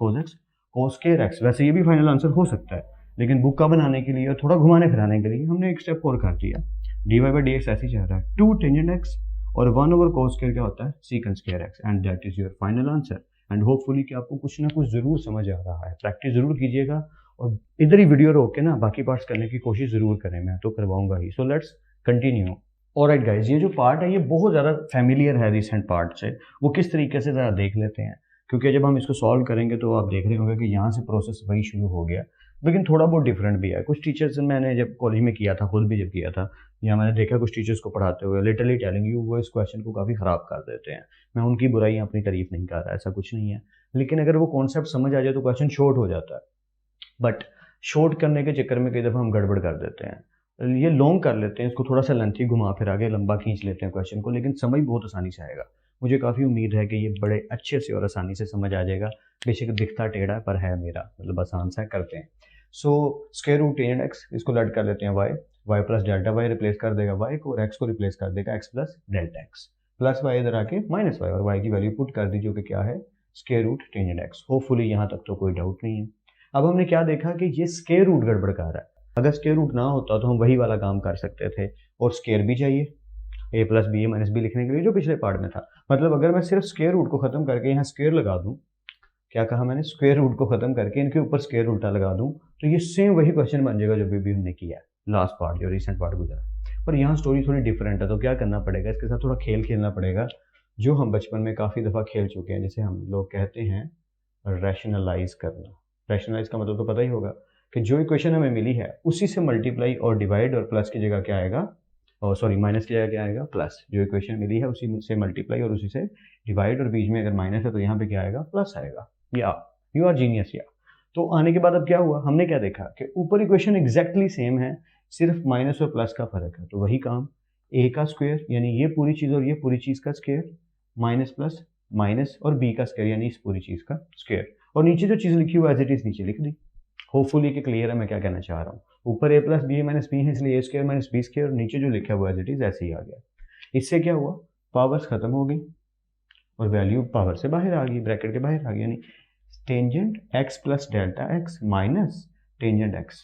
cos square x. वैसे ये भी फाइनल आंसर हो सकता है, लेकिन बुक का बनाने के लिए और थोड़ा घुमाने फिराने के लिए हमने एक स्टेप और कर दिया। D Y by D x ऐसे ही चाह रहा है, 2 टेंजेंट एक्स और 1 ओवर कोज स्क्वायर क्या होता है, secant square x, and that is your final answer. And hopefully कि आपको कुछ ना कुछ ज़रूर समझ आ रहा है। प्रैक्टिस ज़रूर कीजिएगा, और इधर ही वीडियो रोक के ना बाकी पार्ट्स करने की कोशिश ज़रूर करें, मैं तो करवाऊंगा ही। So let's continue. Alright guys, ये जो पार्ट है ये बहुत ज़्यादा फैमिलियर है रिसेंट पार्ट से। वो किस तरीके से ज़रा देख लेते हैं, क्योंकि जब हम इसको सॉल्व करेंगे तो आप देख रहे होंगे कि यहाँ से प्रोसेस वही शुरू हो गया, लेकिन थोड़ा बहुत डिफरेंट भी है। कुछ टीचर्स मैंने जब कॉलेज में किया था, खुद भी जब किया था, या मैंने देखा कुछ टीचर्स को पढ़ाते हुए, लिटरली टेलिंग यू, वो इस क्वेश्चन को काफ़ी ख़राब कर देते हैं। मैं उनकी बुराई अपनी तारीफ नहीं कर रहा, ऐसा कुछ नहीं है, लेकिन अगर वो कॉन्सेप्ट समझ आ जाए तो क्वेश्चन शॉर्ट हो जाता है। बट शॉर्ट करने के चक्कर में कई दफ़ा हम गड़बड़ कर देते हैं, ये लॉन्ग कर लेते हैं, इसको थोड़ा सा लेंथी घुमा फिर आगे लंबा खींच लेते हैं क्वेश्चन को, लेकिन समझ बहुत आसानी से आएगा। मुझे काफ़ी उम्मीद है कि ये बड़े अच्छे से और आसानी से समझ आ जाएगा। बेशक दिखता टेढ़ा पर है मेरा, मतलब आसान सा करते हैं। So square root tangent x, इसको लट कर लेते हैं y plus delta y replace कर देगा वाई को, और एक्स को रिप्लेस कर देगा x plus delta x, plus y इधर आके माइनस वाई, और वाई की वैल्यू पुट कर दी जो कि क्या है, square root tangent x. Hopefully यहाँ तक तो कोई डाउट नहीं है। अब हमने क्या देखा कि ये स्क्वायर रूट गड़बड़ कर रहा है। अगर स्क्वायर रूट ना होता तो हम वही वाला काम कर सकते थे, और स्क्वायर भी चाहिए ए प्लस बी ए माइनस बी लिखने के लिए जो पिछले पार्ट में था। मतलब अगर मैं सिर्फ स्क्वायर रूट को खत्म करके यहाँ स्क्वायर लगा दूँ, क्या कहा मैंने, स्क्वायर रूट को खत्म करके इनके ऊपर स्क्वायर उल्टा लगा दूं, तो ये सेम वही क्वेश्चन बन जाएगा जो भी हमने किया है लास्ट पार्ट, जो रिसेंट पार्ट गुजरा। पर यहाँ स्टोरी थोड़ी डिफरेंट है, तो क्या करना पड़ेगा, इसके साथ थोड़ा खेल खेलना पड़ेगा, जो हम बचपन में काफ़ी दफ़ा खेल चुके हैं, जिसे हम लोग कहते हैं रैशनलाइज करना। रैशनलाइज का मतलब तो पता ही होगा कि जो इक्वेशन हमें मिली है उसी से मल्टीप्लाई और डिवाइड, और प्लस की जगह क्या आएगा, और सॉरी माइनस की जगह क्या आएगा, प्लस। जो इक्वेशन मिली है उसी से मल्टीप्लाई और उसी से डिवाइड, और बीच में अगर माइनस है तो यहाँ पे क्या आएगा, प्लस आएगा। या यू आर जीनियस या। तो आने के बाद अब क्या हुआ, हमने क्या देखा कि ऊपर इक्वेशन एग्जैक्टली सेम है, सिर्फ माइनस और प्लस का फर्क है। तो वही काम, ए का स्क्वायर यानी ये पूरी चीज़ और ये पूरी चीज़ का स्क्वायर, माइनस प्लस माइनस, और बी का स्क्वायर यानी इस पूरी चीज़ का स्क्वायर, और नीचे जो चीज़ लिखी हुई एज इट इज़ नीचे लिख दी। होपफुली कि क्लियर है मैं क्या कहना चाह रहा हूँ। ऊपर ए प्लस बी माइनस बी है, इसलिए ए स्क्वायर माइनस बी स्क्वायर, नीचे जो लिखा हुआ एज इट इज़ ऐसे ही आ गया। इससे क्या हुआ, पावर्स खत्म हो गई और वैल्यू पावर से बाहर आ गई, ब्रैकेट के बाहर आ गई, यानी tangent x plus delta x minus tangent x.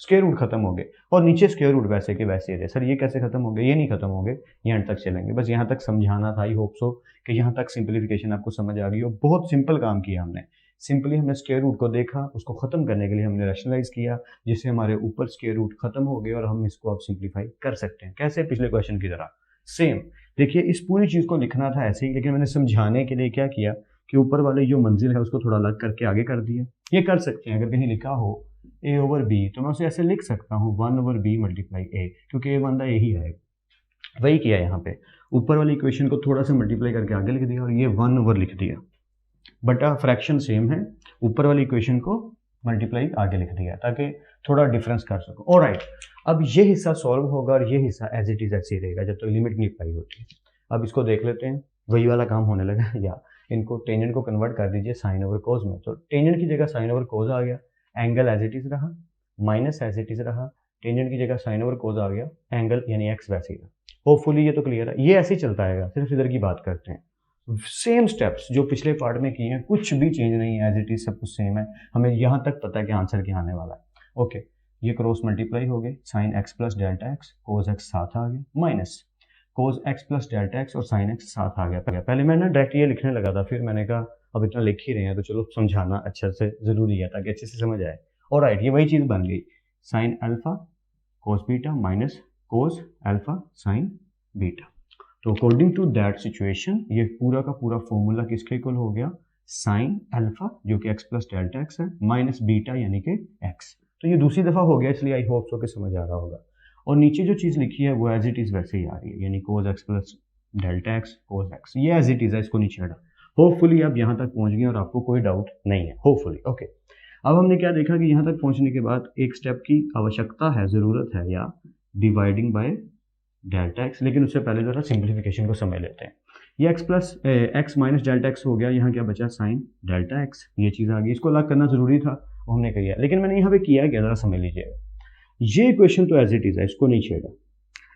Square root खत्म हो गए, और नीचे स्क्वायर रूट वैसे के वैसे रहे। सर ये कैसे खत्म हो गए, ये नहीं खत्म हो गए, यहाँ तक चलेंगे। बस यहाँ तक समझाना था। आई होप सो कि यहाँ तक सिंप्लीफिकेशन आपको समझ आ गई और बहुत सिंपल काम किया हमने। सिंपली हमने स्क्वायर रूट को देखा, उसको खत्म करने के लिए हमने रैशनलाइज किया, जिससे हमारे ऊपर स्क्वायर रूट खत्म हो गए और हम इसको अब सिंप्लीफाई कर सकते हैं। कैसे, पिछले क्वेश्चन की तरह सेम। देखिए इस पूरी चीज़ को लिखना था ऐसे ही, लेकिन मैंने समझाने के लिए क्या किया कि ऊपर वाले जो मंजिल है उसको थोड़ा अलग करके आगे कर दिया। ये कर सकते हैं, अगर कहीं लिखा हो ए ओवर बी तो मैं उसे ऐसे लिख सकता हूँ 1 ओवर बी मल्टीप्लाई ए, क्योंकि ए बंदा यही है। वही किया यहाँ पे, ऊपर वाली इक्वेशन को थोड़ा सा मल्टीप्लाई करके आगे लिख दिया और ये 1 ओवर लिख दिया। बट फ्रैक्शन सेम है, ऊपर वाली इक्वेशन को मल्टीप्लाई आगे लिख दिया ताकि थोड़ा डिफरेंस कर सको। ऑलराइट, अब ये हिस्सा सॉल्व होगा और ये हिस्सा एज इट इज ऐसे ही रहेगा जब तक लिमिट नहीं अप्लाई होती। अब इसको देख लेते हैं, वही वाला काम होने लगा। या इनको टेंजेंट को कन्वर्ट कर दीजिए साइन ओवर कोस में, तो टेंजेंट की जगह साइन ओवर कोस आ गया, एंगल एज इट इज रहा, माइनस एज इट इज रहा, टेंजेंट की जगह साइन ओवर कोस आ गया, एंगल यानी एक्स वैसे ही रहा। होपफुली ये तो क्लियर है, ये ऐसे ही चलता आएगा, सिर्फ इधर की बात करते हैं। सेम स्टेप्स जो पिछले पार्ट में किए हैं, कुछ भी चेंज नहीं है, एज इट इज सब कुछ सेम है। हमें यहाँ तक पता है कि आंसर क्या आने वाला है। ओके, ये क्रॉस मल्टीप्लाई हो गए, sign X plus delta X, cos x साथ आ गया, minus cos X plus delta x और साइन एक्स साथ आ गया। पहले मैं ना डायरेक्ट ये लिखने लगा था, फिर मैंने कहा अब इतना लिख ही रहे हैं तो चलो समझाना अच्छे से ज़रूरी है ताकि अच्छे से समझ आए। और राइट, ये वही चीज़ बन गई, sine alpha cos beta minus cos alpha sign beta. तो अकॉर्डिंग टू दैट सिचुएशन ये पूरा का पूरा फॉर्मूला किसके इक्वल हो गया, साइन अल्फा जो कि एक्स प्लस डेल्टा एक्स है माइनस बीटा यानी कि एक्स। तो ये दूसरी दफ़ा हो गया, इसलिए आई होप सो के समझ आ रहा होगा। और नीचे जो चीज़ लिखी है वो एज इट इज़ वैसे ही आ रही है, यानी कोस X plus delta X cos x, ये एज इट इज़ है, इसको नीचे हटा। होपफुली आप यहाँ तक पहुँच गए और आपको कोई डाउट नहीं है, होपफुली। ओके, अब हमने क्या देखा कि यहाँ तक पहुँचने के बाद एक स्टेप की आवश्यकता है, ज़रूरत है, या डिवाइडिंग बाय डेल्टा एक्स। लेकिन उससे पहले जो है सिंप्लीफिकेशन को समझ लेते हैं। ये x plus x minus delta X हो गया, यहाँ क्या बचा, साइन डेल्टा एक्स, ये चीज़ आ गई। इसको अलग करना जरूरी था, वो हमने किया, लेकिन मैंने यहाँ पे किया है क्या, जरा समझ लीजिएगा। ये इक्वेशन तो एज इट इज़ है, इसको नहीं छेड़ा।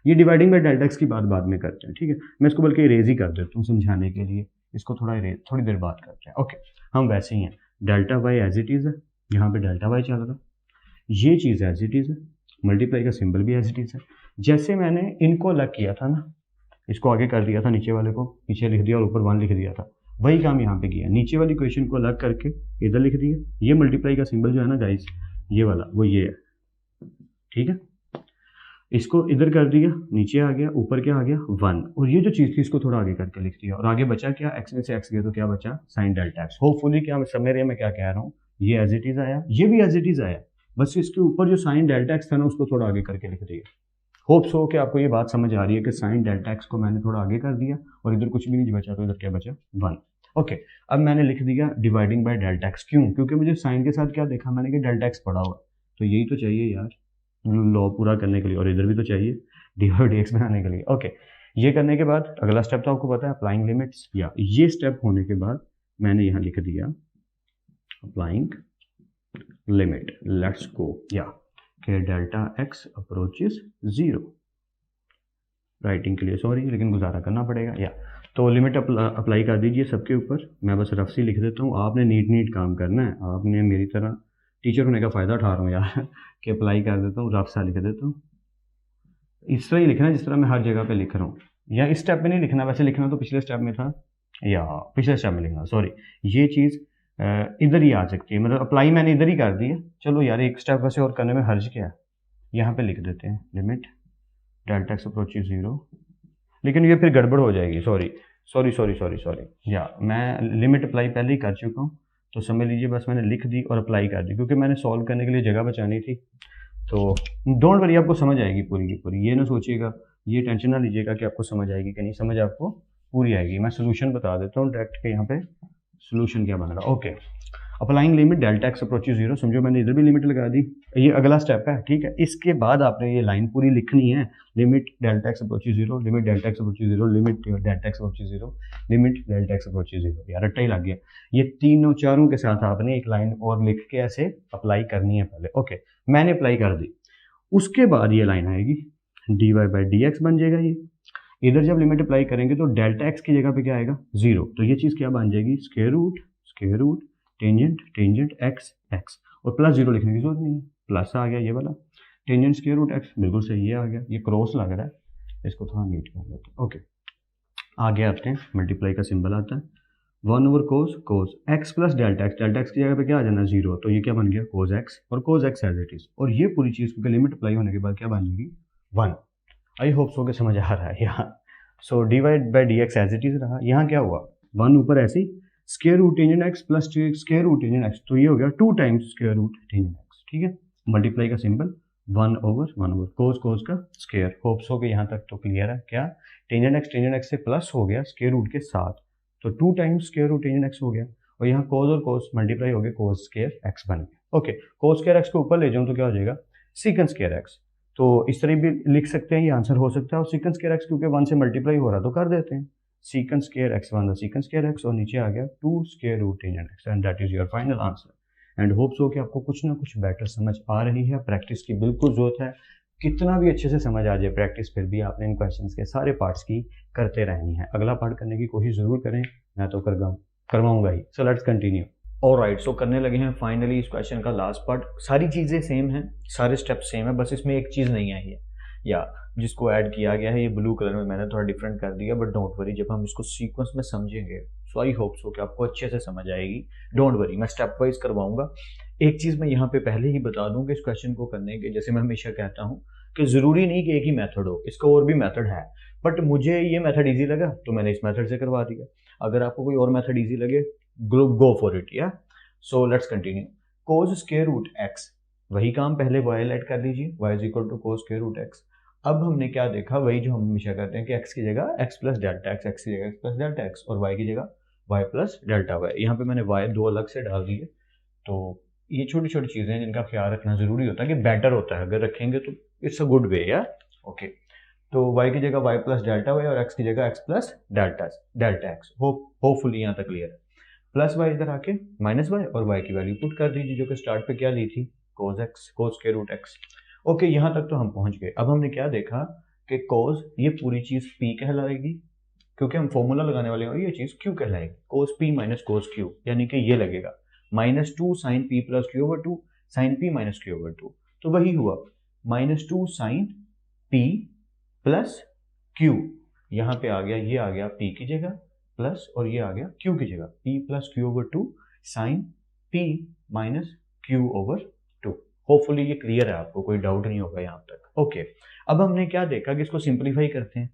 ये डिवाइडिंग बाय डेल्टा एक्स की बात बाद में करते हैं, ठीक है। मैं इसको बल्कि इरेज ही कर देता हूँ समझाने के लिए, इसको थोड़ा इरेज, थोड़ी देर बात करते हैं। ओके, हम वैसे ही हैं, delta y as it is है, यहाँ पे डेल्टा वाई चल रहा, ये चीज़ एज इट इज़ है, मल्टीप्लाई का सिंबल भी एज इट इज़ है। जैसे मैंने इनको अलग किया था ना, इसको आगे कर दिया था, नीचे वाले को पीछे लिख दिया और ऊपर 1 लिख दिया था, वही काम यहाँ पे किया। नीचे वाली क्वेश्चन को अलग करके इधर लिख दिया, ये मल्टीप्लाई का सिंबल जो है ना गाइस, ये वाला वो ये है, ठीक है। इसको इधर कर दिया, नीचे आ गया, ऊपर क्या आ गया 1, और ये जो चीज़ थी इसको थोड़ा आगे करके लिख दिया, और आगे बचा क्या, एक्स में से एक्स गया तो क्या बचा, साइन डेल्टा एक्स। होपफुली क्या समझ रहे हैं मैं क्या कह रहा हूँ, ये एज इट इज़ आया, ये भी एज इट इज़ आया, बस इसके ऊपर जो साइन डेल्टा एक्स था ना उसको थोड़ा आगे करके लिख दिया। होप्स हो कि आपको ये बात समझ आ रही है कि साइन डेल्टा एक्स को मैंने थोड़ा आगे कर दिया और इधर कुछ भी नहीं बचा, तो इधर क्या बचा 1। ओके, अब मैंने लिख दिया डिवाइडिंग बाय डेल्टा एक्स, क्यों, क्योंकि मुझे साइन के साथ क्या देखा मैंने कि डेल्टा एक्स पड़ा हुआ, तो यही तो चाहिए यार लॉ पूरा करने के लिए, और इधर भी तो चाहिए डिवाइड एक्स बनाने के लिए। ओके, ये करने के बाद अगला स्टेप तो आपको पता है अप्लाइंग लिमिट्स, या ये स्टेप होने के बाद मैंने यहाँ लिख दिया अप्लाइंग लिमिट, लेट्स गो, या कि डेल्टा एक्स अप्रोचेस 0, राइटिंग के लिए सॉरी लेकिन गुजारा करना पड़ेगा। या तो लिमिट अप्लाई कर दीजिए सबके ऊपर, मैं बस रफ सी लिख देता हूँ, आपने नीट काम करना है, आपने मेरी तरह टीचर होने का फ़ायदा उठा रहा हूँ यार कि अप्लाई कर देता हूँ, रफ सा लिख देता हूँ, इस तरह ही लिखना है जिस तरह मैं हर जगह पे लिख रहा हूँ, या इस स्टेप में नहीं लिखना, वैसे लिखना तो पिछले स्टेप में था, या पिछले स्टेप में लिखना, सॉरी ये चीज़ इधर ही आ सकती है, मतलब अप्लाई मैंने इधर ही कर दी है। चलो यार एक स्टेप वैसे और करने में हर्ज क्या है, यहाँ पे लिख देते हैं लिमिट डेल्टा एक्स अप्रोचेस 0, लेकिन ये फिर गड़बड़ हो जाएगी, सॉरी, या मैं लिमिट अप्लाई पहले ही कर चुका हूँ, तो समझ लीजिए बस मैंने लिख दी और अप्लाई कर दी, क्योंकि मैंने सॉल्व करने के लिए जगह बचानी थी। तो डोंट वरी, आपको समझ आएगी पूरी की पूरी, ये ना सोचिएगा, ये टेंशन ना लीजिएगा कि आपको समझ आएगी कि नहीं, समझ आपको पूरी आएगी। मैं सोल्यूशन बता देता हूँ डायरेक्ट के, यहाँ पे सोल्यूशन क्या बन रहा है। Okay, applying limit delta x approaches 0, समझो मैंने इधर भी लिमिट लगा दी, ये अगला स्टेप है, ठीक है। इसके बाद आपने ये लाइन पूरी लिखनी है, limit delta x approaches 0, limit delta x approaches 0, limit delta x approaches 0, limit delta x approaches 0, यार रट्टा ही लग गया। ये तीनों चारों के साथ आपने एक लाइन और लिख के ऐसे अप्लाई करनी है पहले। ओके, मैंने अप्लाई कर दी, उसके बाद ये लाइन आएगी dy बाई डी एक्स बन जाएगा। ये इधर जब लिमिट अप्लाई करेंगे तो डेल्टा एक्स की जगह पे क्या आएगा 0, तो ये चीज़ क्या बन जाएगी square root tangent x x, और प्लस 0 लिखने की जरूरत नहीं है, प्लस आ गया ये वाला, टेंजेंट स्क्वायर रूट एक्स, बिल्कुल सही ये आ गया, ये क्रॉस लग रहा है, इसको थोड़ा नीट कर लेते हैं। ओके, आगे आते हैं, मल्टीप्लाई का सिंबल आता है 1 ओवर कोस एक्स प्लस डेल्टा एक्स की जगह पे क्या आ जाना 0, तो ये क्या बन गया कोस एक्स, और cos x as it is, और ये पूरी चीज़ क्योंकि लिमिट अप्लाई होने के बाद क्या बन जाएगी 1। आई होप सो के समझ आ रहा है यहाँ। So divide by D X as it is रहा, यहाँ क्या हुआ 1 ऊपर ऐसे ही square root tangent x plus square root tangent X, तो ये हो गया 2 times square root tangent X, ठीक है। मल्टीप्लाई का सिंबल 1 ओवर कोस का स्क्वायर। होप्स हो के यहाँ तक तो क्लियर है। क्या टेंजेंट एक्स से प्लस हो गया स्क्वायर रूट के साथ, तो 2 times square root tangent x हो गया, और यहाँ कोस और कोस मल्टीप्लाई हो गए, कोस स्क्वायर एक्स बन गया। ओके, कोस स्क्वायर एक्स को ऊपर ले जाऊँ तो क्या हो जाएगा, सीकन स्क्वायर एक्स। तो इस तरह भी लिख सकते हैं, ये आंसर हो सकता है। और सीकन स्क्वायर एक्स क्योंकि 1 से मल्टीप्लाई हो रहा तो कर देते हैं, secant square X one secant square X, और नीचे आ गया 2 square root tangent X, and that is your final answer. And hope so कि आपको कुछ ना कुछ बेटर समझ आ रही है। प्रैक्टिस की बिल्कुल जरूरत है, कितना भी अच्छे से समझ आ जाए प्रैक्टिस, फिर भी आपने इन क्वेश्चंस के सारे पार्ट्स की करते रहनी है। अगला पार्ट करने की कोशिश जरूर करें, मैं तो करवाऊंगा ही। So let's continue. Alright, so करने लगे हैं फाइनली इस क्वेश्चन का लास्ट पार्ट। सारी चीज़ें सेम हैं, सारे स्टेप्स सेम है, बस इसमें एक चीज़ नहीं आई है या जिसको ऐड किया गया है, ये ब्लू कलर में मैंने थोड़ा डिफरेंट कर दिया। बट डोंट वरी, जब हम इसको सीक्वेंस में समझेंगे सो आई होप सो कि आपको अच्छे से समझ आएगी। डोंट वरी, मैं स्टेप वाइज करवाऊंगा। एक चीज़ मैं यहाँ पे पहले ही बता दूं कि इस क्वेश्चन को करने के, जैसे मैं हमेशा कहता हूँ कि ज़रूरी नहीं कि एक ही मेथड हो, इसका और भी मेथड है, बट मुझे ये मेथड ईजी लगा तो मैंने इस मेथड से करवा दिया। अगर आपको कोई और मेथड ईजी लगे, गो फॉर इट। या so let's continue. Cos square root X, वही काम पहले वाई ऐड कर लीजिए, Y is equal to cos square root x. अब हमने क्या देखा, वही जो हम हमेशा करते हैं कि x की जगह x plus delta x, x की जगह x प्लस डेल्टा एक्स, और y की जगह y प्लस डेल्टा वाई। यहाँ पे मैंने y दो अलग से डाल दिए। तो ये छोटी छोटी चीज़ें हैं जिनका ख्याल रखना ज़रूरी होता है, कि बेटर होता है अगर रखेंगे तो इट्स अ गुड वे। या ओके, तो y की जगह y प्लस डेल्टा वाई और x की जगह x plus delta x. Hopefully यहाँ तक क्लियर है। प्लस वाई इधर आके माइनस वाई, और y की वैल्यू पुट कर दीजिए जो कि स्टार्ट पे क्या ली थी, cos x, cos square root x. Okay, यहाँ तक तो हम पहुंच गए। अब हमने क्या देखा कि कोस, ये पूरी चीज p कहलाएगी, क्योंकि हम फॉर्मूला लगाने वाले हैं, और ये चीज q कहलाएगी, cos p minus cos q, यानी कि ये लगेगा -2 sine p plus q over 2 sine p minus q over 2। तो वही हुआ -2 साइन p प्लस q, यहाँ पे आ गया, ये आ गया p की जगह प्लस, और ये आ गया q की जगह, p plus q over 2 sine p minus q over 2। Hopefully ये क्लियर है, आपको कोई डाउट नहीं होगा यहाँ तक। ओके, अब हमने क्या देखा कि इसको सिंप्लीफाई करते हैं,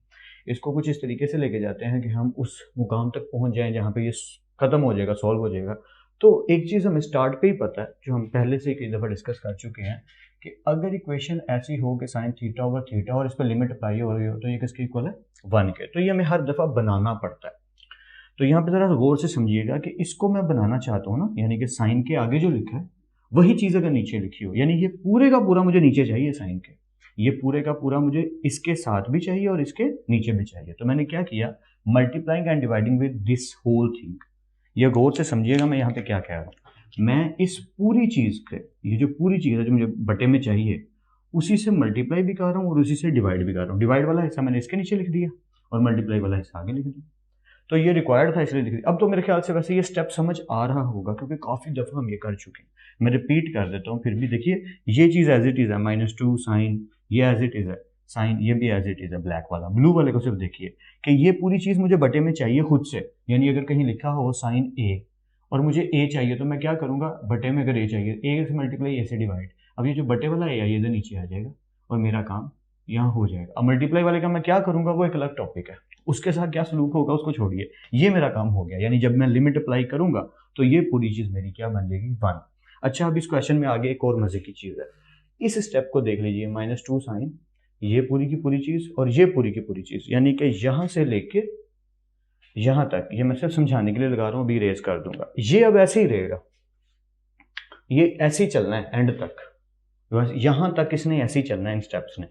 इसको कुछ इस तरीके से लेके जाते हैं कि हम उस मुकाम तक पहुंच जाएं जहाँ पे ये खत्म हो जाएगा, सॉल्व हो जाएगा। तो एक चीज़ हमें स्टार्ट पे ही पता है, जो हम पहले से कई दफ़ा डिस्कस कर चुके हैं, कि अगर इक्वेशन ऐसी हो कि साइन थीटा ओवर थीटा और इस पर लिमिट अप्लाई हो रही हो, तो ये किसके इक्वल है, 1 के। तो ये हमें हर दफ़ा बनाना पड़ता है। तो यहाँ पे ज़रा गौर से समझिएगा कि इसको मैं बनाना चाहता हूँ ना, यानी कि साइन के आगे जो लिखा है वही चीज़ अगर नीचे लिखी हो, यानी ये पूरे का पूरा मुझे नीचे चाहिए साइन के, ये पूरे का पूरा मुझे इसके साथ भी चाहिए और इसके नीचे भी चाहिए। तो मैंने क्या किया, multiplying and dividing with this whole thing. ये गौर से समझिएगा मैं यहाँ पे क्या कह रहा हूँ। मैं इस पूरी चीज़ के, ये जो पूरी चीज़ है जो मुझे बटे में चाहिए, उसी से मल्टीप्लाई भी कर रहा हूँ और उसी से डिवाइड भी कर रहा हूँ। डिवाइड वाला हिस्सा मैंने इसके नीचे लिख दिया और मल्टीप्लाई वाला हिस्सा आगे लिख दिया। तो ये रिक्वायर्ड था इसलिए लिख दिया। अब तो मेरे ख्याल से वैसे ये स्टेप समझ आ रहा होगा, क्योंकि काफ़ी दफ़ा हम ये कर चुके हैं। मैं रिपीट कर देता हूँ फिर भी, देखिए ये चीज़ एज इट इज़ है, -2 साइन, ये एज इट इज़ है साइन, ये भी एज इट इज़ है ब्लैक वाला। ब्लू वाले को सिर्फ देखिए कि ये पूरी चीज़ मुझे बटे में चाहिए खुद से, यानी अगर कहीं लिखा हो साइन ए और मुझे ए चाहिए, तो मैं क्या करूँगा, बटे में अगर ए चाहिए, ए से मल्टीप्लाई, ए से डिवाइड। अब ये जो बटे वाला ए है ये इधर नीचे आ जाएगा और मेरा काम यहाँ हो जाएगा। अब मल्टीप्लाई वाले का मैं क्या करूँगा वो एक अलग टॉपिक है, उसके साथ क्या सलूक होगा उसको छोड़िए, ये मेरा काम हो गया। यानी जब मैं लिमिट अप्लाई करूँगा तो ये पूरी चीज़ मेरी क्या बन जाएगी, 1। अच्छा, अब इस क्वेश्चन में आगे एक और मजे की चीज़ है, इस स्टेप को देख लीजिए, -2 साइन, ये पूरी की पूरी चीज़ और ये पूरी की पूरी चीज़, यानी कि यहाँ से लेके यहाँ तक, ये मैं सिर्फ समझाने के लिए लगा रहा हूँ, अभी इरेज कर दूंगा। ये अब ऐसे ही रहेगा, ये ऐसे ही चलना है एंड तक, बस यहाँ तक इसने ऐसे ही चलना है, इन स्टेप्स ने,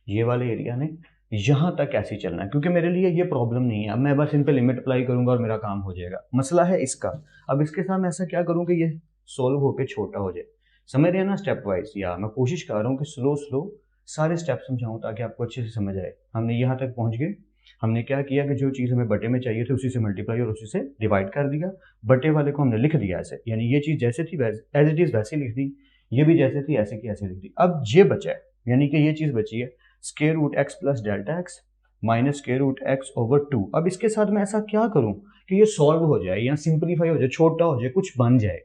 ये वाले एरिया ने यहाँ तक ऐसे ही चलना है, क्योंकि मेरे लिए ये प्रॉब्लम नहीं है। अब मैं बस इन पे लिमिट अप्लाई करूंगा और मेरा काम हो जाएगा। मसला है इसका, अब इसके साथ मैं ऐसा क्या करूँ कि ये सोल्व होकर छोटा हो जाए। समझ रहे हैं ना, स्टेप वाइज। या मैं कोशिश कर रहा हूँ कि स्लो सारे स्टेप समझाऊँ ताकि आपको अच्छे से समझ आए। हमने यहाँ तक पहुँच गए, हमने क्या किया कि जो चीज़ हमें बटे में चाहिए थी उसी से मल्टीप्लाई और उसी से डिवाइड कर दिया, बटे वाले को हमने लिख दिया ऐसे, यानी ये चीज़ जैसे थी एज इट इज़ वैसे लिख दी, ये भी जैसे थी ऐसे की ऐसे लिख दी। अब ये बचा है, यानी कि ये चीज़ बची है square root x plus delta x minus square root x over 2। अब इसके साथ मैं ऐसा क्या करूं कि ये सॉल्व हो जाए या सिंप्लीफाई हो जाए, छोटा हो जाए, कुछ बन जाए।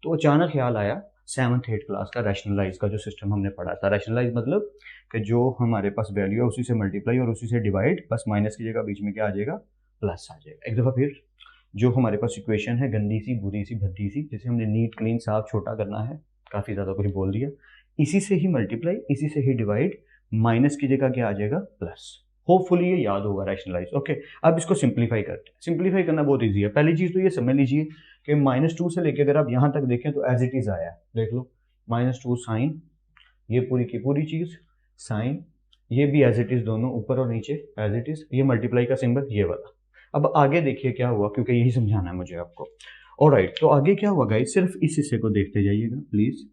तो अचानक ख्याल आया 7th 8th क्लास का रैशनलाइज का जो सिस्टम हमने पढ़ा था। रैशनलाइज मतलब कि जो हमारे पास वैल्यू है उसी से मल्टीप्लाई और उसी से डिवाइड, बस माइनस की जगह बीच में क्या आ जाएगा, प्लस आ जाएगा। एक दफ़ा फिर, जो हमारे पास इक्वेशन है गंदी सी, बुरी सी, भद्दी सी, जिसे हमने नीट क्लीन साफ छोटा करना है, काफ़ी ज़्यादा कुछ बोल दिया, इसी से ही मल्टीप्लाई, इसी से ही डिवाइड, माइनस की जगह क्या आ जाएगा, प्लस। होपफुली ये याद होगा रैशनलाइज। ओके, अब इसको सिंप्लीफाई करते हैं। सिंप्लीफाई करना बहुत ईजी है। पहली चीज़ तो ये समझ लीजिए कि -2 से लेकर अगर आप यहाँ तक देखें तो एज इट इज़ आया है, देख लो -2 साइन, ये पूरी की पूरी चीज़ साइन, ये भी एज इट इज़, दोनों ऊपर और नीचे एज इट इज़, ये मल्टीप्लाई का सिंबल ये वाला। अब आगे देखिए क्या हुआ, क्योंकि यही समझाना है मुझे आपको। ऑलराइट, तो आगे क्या हुआ गाइस, सिर्फ इस हिस्से को देखते जाइएगा प्लीज़,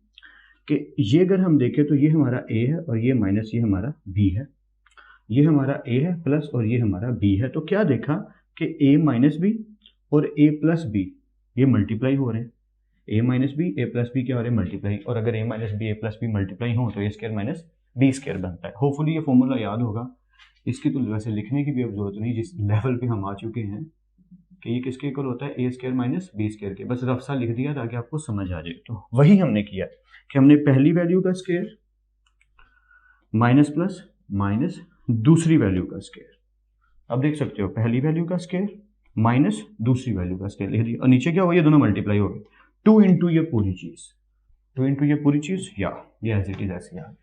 कि ये अगर हम देखें तो ये हमारा a है और ये माइनस ये हमारा b है, ये हमारा a है प्लस और ये हमारा b है। तो क्या देखा कि a माइनस बी और a प्लस बी ये मल्टीप्लाई हो रहे हैं, a minus b a plus b क्या हो रहे हैं, मल्टीप्लाई। और अगर a minus b a plus b multiply हो तो a square minus b square बनता है। होपफुली ये फॉर्मूला याद होगा, इसकी तो वैसे लिखने की भी अब जरूरत नहीं, जिस लेवल पे हम आ चुके हैं कि ये किसके इक्वल होता है, a square minus b square के। बस रफ सा लिख दिया ताकि आपको समझ आ जाए। तो वही हमने किया कि हमने पहली वैल्यू का स्क्वायर माइनस प्लस माइनस दूसरी वैल्यू का स्क्वायर, अब देख सकते हो पहली वैल्यू का स्क्वायर माइनस दूसरी वैल्यू का स्क्वायर लिख दिया, और नीचे क्या हुआ, ये दोनों मल्टीप्लाई हो गए, 2 इंटू ये पूरी चीज, 2 इंटू ये पूरी चीज, या ये एज इट इज ऐसे आ गया।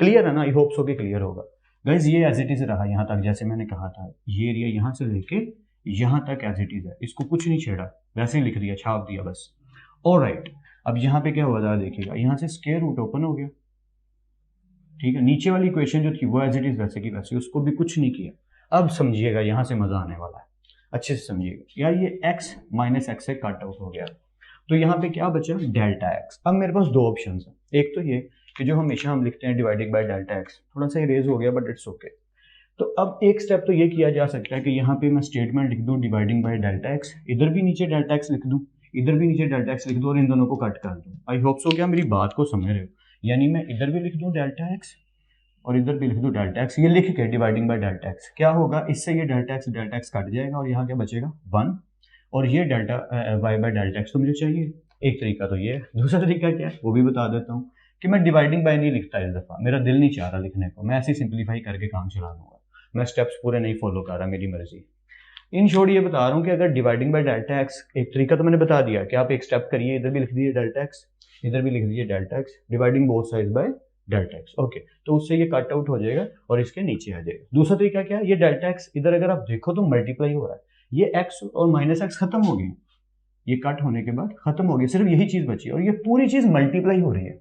क्लियर है ना, आई होप सो कि क्लियर होगा गाइज। ये एज इट इज रहा यहाँ तक, जैसे मैंने कहा था ये एरिया यहाँ से लेके यहाँ तक एज इट इज है, इसको कुछ नहीं छेड़ा, वैसे ही लिख दिया, छाप दिया बस। ऑलराइट, अब यहाँ पे क्या हुआ जरा देखिएगा, यहाँ से स्क्वायर रूट ओपन हो गया, ठीक है। नीचे वाली इक्वेशन जो थी वो एज इट इज वैसे की वैसे, उसको भी कुछ नहीं किया। अब समझिएगा, यहाँ से मजा आने वाला है, अच्छे से समझिएगा यार। ये x माइनस एक्स से कट आउट हो गया, तो यहाँ पे क्या बचा, डेल्टा x। अब मेरे पास दो ऑप्शन है, एक तो ये कि जो हमेशा हम लिखते हैं डिवाइडेड बाय डेल्टा x, थोड़ा सा इरेज हो गया बट इट्स ओके। तो अब एक स्टेप तो ये किया जा सकता है कि यहाँ पे मैं स्टेटमेंट लिख दूँ डिवाइडिंग बाय डेल्टा x, इधर भी नीचे डेल्टा x लिख दूँ, इधर भी नीचे डेल्टा x लिख दूँ और इन दोनों को कट कर दूँ। आई होप सो क्या मेरी बात को समझ रहे हो, यानी मैं इधर भी लिख दूँ डेल्टा x और इधर भी लिख दूँ डेल्टा x, ये लिख के डिवाइडिंग बाय डेल्टा x, क्या होगा इससे, ये डेल्टा x कट जाएगा और यहाँ क्या बचेगा 1, और ये delta y by delta x तो मुझे चाहिए। एक तरीका तो ये है, दूसरा तरीका क्या है वो भी बता देता हूँ कि मैं डिवाइडिंग बाय नहीं लिखता इस दफ़ा, मेरा दिल नहीं चाह रहा लिखने को, मैं ऐसे सिंप्लीफाई करके काम चला लूँगा, मैं स्टेप्स पूरे नहीं फॉलो कर रहा, मेरी मर्जी। इन शॉर्ट ये बता रहा हूँ कि अगर डिवाइडिंग बाय डेल्टा x, एक तरीका तो मैंने बता दिया कि आप एक स्टेप करिए, इधर भी लिख दीजिए डेल्टा x, इधर भी लिख दीजिए delta x, dividing both sides by delta x। Okay, तो उससे ये कट आउट हो जाएगा और इसके नीचे आ जाएगा। दूसरा तरीका क्या है, ये डेल्टा x इधर अगर आप देखो तो मल्टीप्लाई हो रहा है, ये x और माइनस x खत्म हो गई, ये कट होने के बाद खत्म हो गई, सिर्फ यही चीज बची और ये पूरी चीज मल्टीप्लाई हो रही है,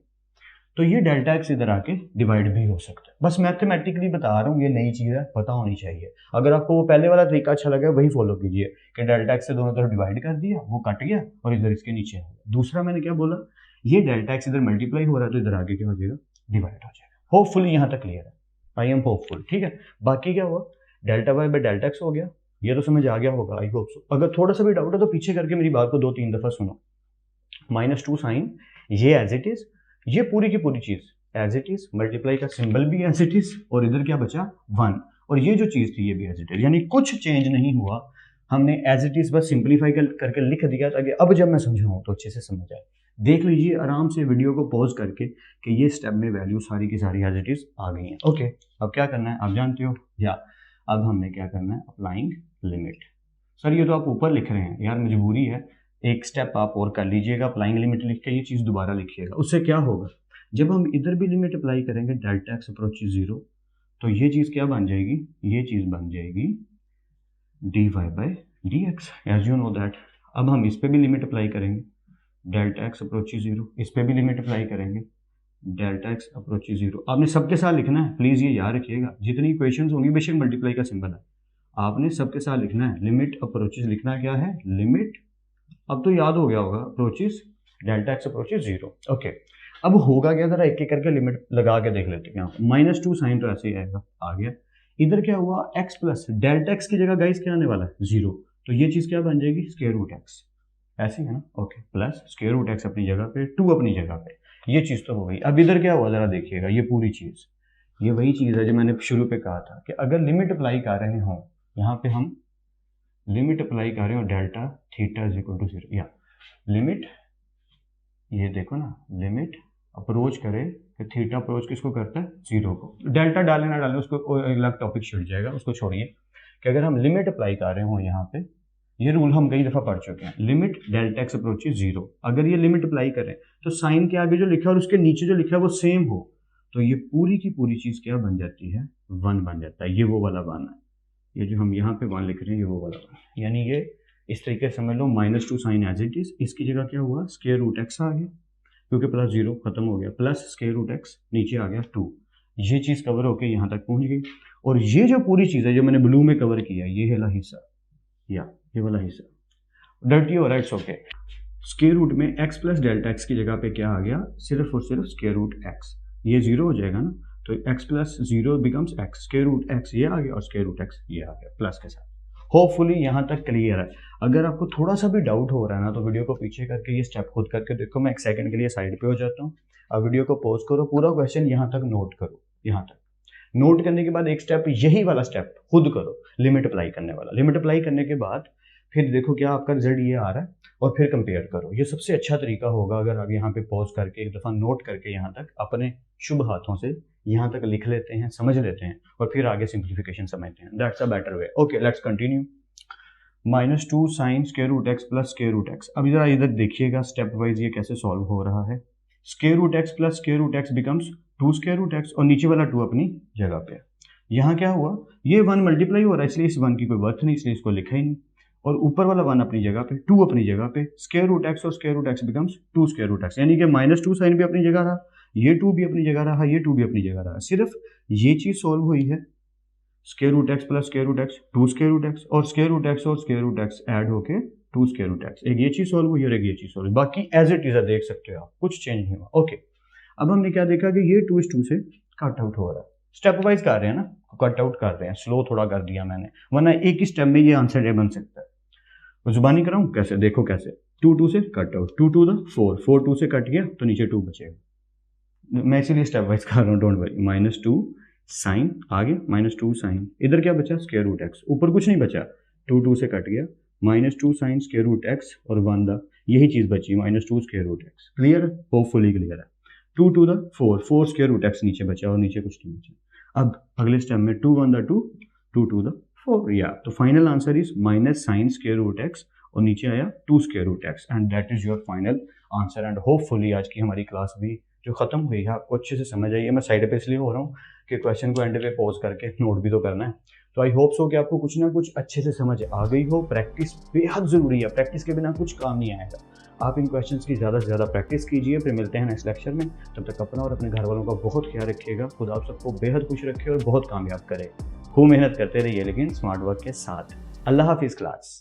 तो ये डेल्टा x इधर आके डिवाइड भी हो सकता है। बस मैथमेटिकली बता रहा हूँ, ये नई चीज़ है, पता होनी चाहिए। अगर आपको वो पहले वाला तरीका अच्छा लगा वही फॉलो कीजिए कि डेल्टा x से दोनों तरफ डिवाइड कर दिया, वो कट गया और इधर इसके नीचे आ गया। दूसरा मैंने क्या बोला, ये डेल्टा x इधर मल्टीप्लाई हो रहा है तो इधर आगे क्या हो जाएगा, डिवाइड हो जाएगा। होपफुली यहाँ तक क्लियर है, आई एम होपफुल, ठीक है। बाकी क्या हुआ, delta y by delta x हो गया, ये तो समझ आ गया होगा, आई होप सो। अगर थोड़ा सा भी डाउट है तो पीछे करके मेरी बात को 2-3 दफा सुनो। -2 साइन, ये एज इट इज, ये पूरी की पूरी चीज एज इट इज, मल्टीप्लाई का सिंबल भी एज इट इज, और इधर क्या बचा 1, और ये जो चीज थी ये भी एज इट इज, यानी कुछ चेंज नहीं हुआ, हमने एज इट इज बस सिंप्लीफाई करके लिख दिया ताकि अब जब मैं समझाऊं तो अच्छे से समझ आए। देख लीजिए आराम से वीडियो को पॉज करके कि ये स्टेप में वैल्यू सारी की सारी एज इट इज आ गई हैं। ओके, अब क्या करना है आप जानते हो, या अब हमने क्या करना है, अप्लाइंग लिमिट। सर ये तो आप ऊपर लिख रहे हैं, यार मजबूरी है, एक स्टेप आप और कर लीजिएगा, अप्लाइंग लिमिट लिख के ये चीज़ दोबारा लिखिएगा। उससे क्या होगा, जब हम इधर भी लिमिट अप्लाई करेंगे डेल्टा x अप्रोच 0, तो ये चीज़ क्या बन जाएगी, ये चीज़ बन जाएगी dy by dx, as you know that. अब हम इस पे भी लिमिट अप्लाई करेंगे, डेल्टा x अप्रोच 0, इस पे भी लिमिट अप्लाई करेंगे डेल्टा x अप्रोच 0। आपने सबके साथ लिखना है, प्लीज़ ये याद रखिएगा, जितनी इक्वेशंस होंगी बेशक मल्टीप्लाई का सिंबल है, आपने सबके साथ लिखना है। लिमिट अप्रोचेस लिखना क्या है, लिमिट, अब तो याद हो गया होगा, approaches delta x approaches 0। Okay, अब होगा क्या, जरा एक एक करके लिमिट लगा के देख लेते हैं। यहाँ -2 साइन तो ऐसे ही आएगा, आ गया। इधर क्या हुआ, x प्लस डेल्टा x की जगह गाइस क्या आने वाला है 0, तो ये चीज़ क्या बन जाएगी स्क्वायर रूट x, ऐसे है ना। Okay, plus square root x अपनी जगह पे, 2 अपनी जगह पे, ये चीज़ तो हो गई। अब इधर क्या हुआ जरा देखिएगा, ये पूरी चीज़, ये वही चीज़ है जो मैंने शुरू पे कहा था कि अगर लिमिट अप्लाई कर रहे हो, यहाँ पे हम लिमिट अप्लाई कर रहे हो delta theta is equal to 0, या लिमिट, ये देखो ना, लिमिट अप्रोच करे कि थीटा अप्रोच किसको करता है 0 को, डेल्टा डाले ना डाले उसको अलग टॉपिक छिड़ जाएगा, उसको छोड़िए। कि अगर हम लिमिट अप्लाई कर रहे हो यहाँ पे, ये रूल हम कई दफ़ा पढ़ चुके हैं, लिमिट डेल्टा x अप्रोच 0, अगर ये लिमिट अप्लाई करें तो साइन के आगे जो लिखा है और उसके नीचे जो लिखा है वो सेम हो, तो ये पूरी की पूरी चीज़ क्या बन जाती है, 1 बन जाता है, ये वो वाला 1 है, ये जो हम यहाँ पे 1 लिख रहे हैं ये वो वाला 1, यानी ये इस तरीके से समझ लो -2 साइन एज इट इज, इसकी जगह क्या हुआ स्क्वायर रूट एक्स आ गया क्योंकि प्लस 0 खत्म हो गया, प्लस स्क्वायर रूट एक्स नीचे आ गया 2, ये चीज़ कवर होके यहाँ तक पहुँच गई। और ये जो पूरी चीज़ है जो मैंने ब्लू में कवर किया, ये वाला हिस्सा या ये वाला हिस्सा डर्टी हो रहा है, इट्स ओके। स्क्वायर रूट में x प्लस डेल्टा एक्स की जगह पे क्या आ गया, सिर्फ और सिर्फ स्क्वायर रूट एक्स, ये 0 हो जाएगा ना, तो x plus 0 becomes x, square root x ये आ गया और स्क्वायर रूट x ये आ गया प्लस के साथ। होपफुली यहाँ तक क्लियर है। अगर आपको थोड़ा सा भी डाउट हो रहा है ना तो वीडियो को पीछे करके ये स्टेप खुद करके देखो, मैं 1 सेकंड के लिए साइड पे हो जाता हूँ, अब वीडियो को पॉज करो, पूरा क्वेश्चन यहाँ तक नोट करो, यहाँ तक नोट करने के बाद एक स्टेप यही वाला स्टेप खुद करो, लिमिट अप्लाई करने वाला। लिमिट अप्लाई करने के बाद फिर देखो क्या आपका रिजल्ट ये आ रहा है और फिर कंपेयर करो। ये सबसे अच्छा तरीका होगा अगर आप यहाँ पे पॉज करके एक दफ़ा नोट करके यहाँ तक अपने शुभ हाथों से यहाँ तक लिख लेते हैं, समझ लेते हैं और फिर आगे सिंप्लीफिकेशन समझते हैं, that's a better way. Okay let's continue. -2 sine square root x plus square root x. अब जरा इधर देखिएगा स्टेप वाइज ये कैसे सॉल्व हो रहा है। Square root x plus square root x becomes 2 square root x और नीचे वाला 2 अपनी जगह पे। यहाँ क्या हुआ, ये 1 मल्टीप्लाई हो रहा है इसलिए इस 1 की कोई वर्थ नहीं, इसलिए इसको लिखा ही नहीं, और ऊपर वाला 1 अपनी जगह पे, 2 अपनी जगह पे, स्क्वायर रूट एक्स और square root x becomes 2 square root x, यानी कि -2 साइन भी अपनी जगह रहा, ये 2 भी अपनी जगह रहा, ये 2 भी अपनी जगह रहा, सिर्फ ये चीज़ सॉल्व हुई है। Square root x plus square root x 2 square root x और स्क्वायर रूट एक्स और स्क्वायर रूट एक्स ऐड होके 2 स्क्वायर रूट एक्स, एक ये चीज़ सॉल्व हुई और एक ये चीज़ सॉल्व हुई, बाकी एज इट इज देख सकते हो आप, कुछ चेंज नहीं हुआ। ओके अब हमने क्या देखा कि ये 2 इस 2 से कट आउट हो रहा है, स्टेप वाइज कर रहे हैं ना, कट आउट कर रहे हैं, स्लो थोड़ा कर दिया मैंने, वरना एक ही स्टेप में ये आंसर बन सकता है। जुबानी कराऊं कैसे, देखो कैसे, 2 से कट आउट, 2 2 4 4 2 से कट गया तो नीचे 2 बचेगा, मैं इसीलिए स्टेप वाइज कर रहा हूँ, डोंट वरी। -2 साइन आगे, -2 साइन, इधर क्या बचा स्क्वायर रूट एक्स, ऊपर कुछ नहीं बचा, 2 2 से कट गया, -2 साइन स्क्वायर रूट एक्स और 1 द यही चीज़ बची -2 square root x. Clear, hopefully clear है। 2 2 द 4 4 स्क्वायर रूट एक्स नीचे बचा और नीचे कुछ नहीं बचा। अब अगले स्टेप में 2 1 द 2 2 2 द 4, या तो final answer is minus sine square root x और नीचे आया 2 square root x, and that is your final answer. And hopefully आज की हमारी क्लास भी जो खत्म हुई है आपको अच्छे से समझ आई है। मैं साइड पे इसलिए हो रहा हूँ कि क्वेश्चन को एंड पे पॉज करके नोट भी तो करना है, तो आई होप सो कि आपको कुछ ना कुछ अच्छे से समझ आ गई हो। प्रैक्टिस बेहद ज़रूरी है, प्रैक्टिस के बिना कुछ काम नहीं आएगा। आप इन क्वेश्चंस की ज़्यादा से ज़्यादा प्रैक्टिस कीजिए, फिर मिलते हैं नेक्स्ट लेक्चर में। तब तक अपना और अपने घर वालों का बहुत ख्याल रखिएगा। खुदा आप सबको बेहद खुश रखे और बहुत कामयाब करे। खूब मेहनत करते रहिए लेकिन स्मार्ट वर्क के साथ। अल्लाह हाफिज़ क्लास।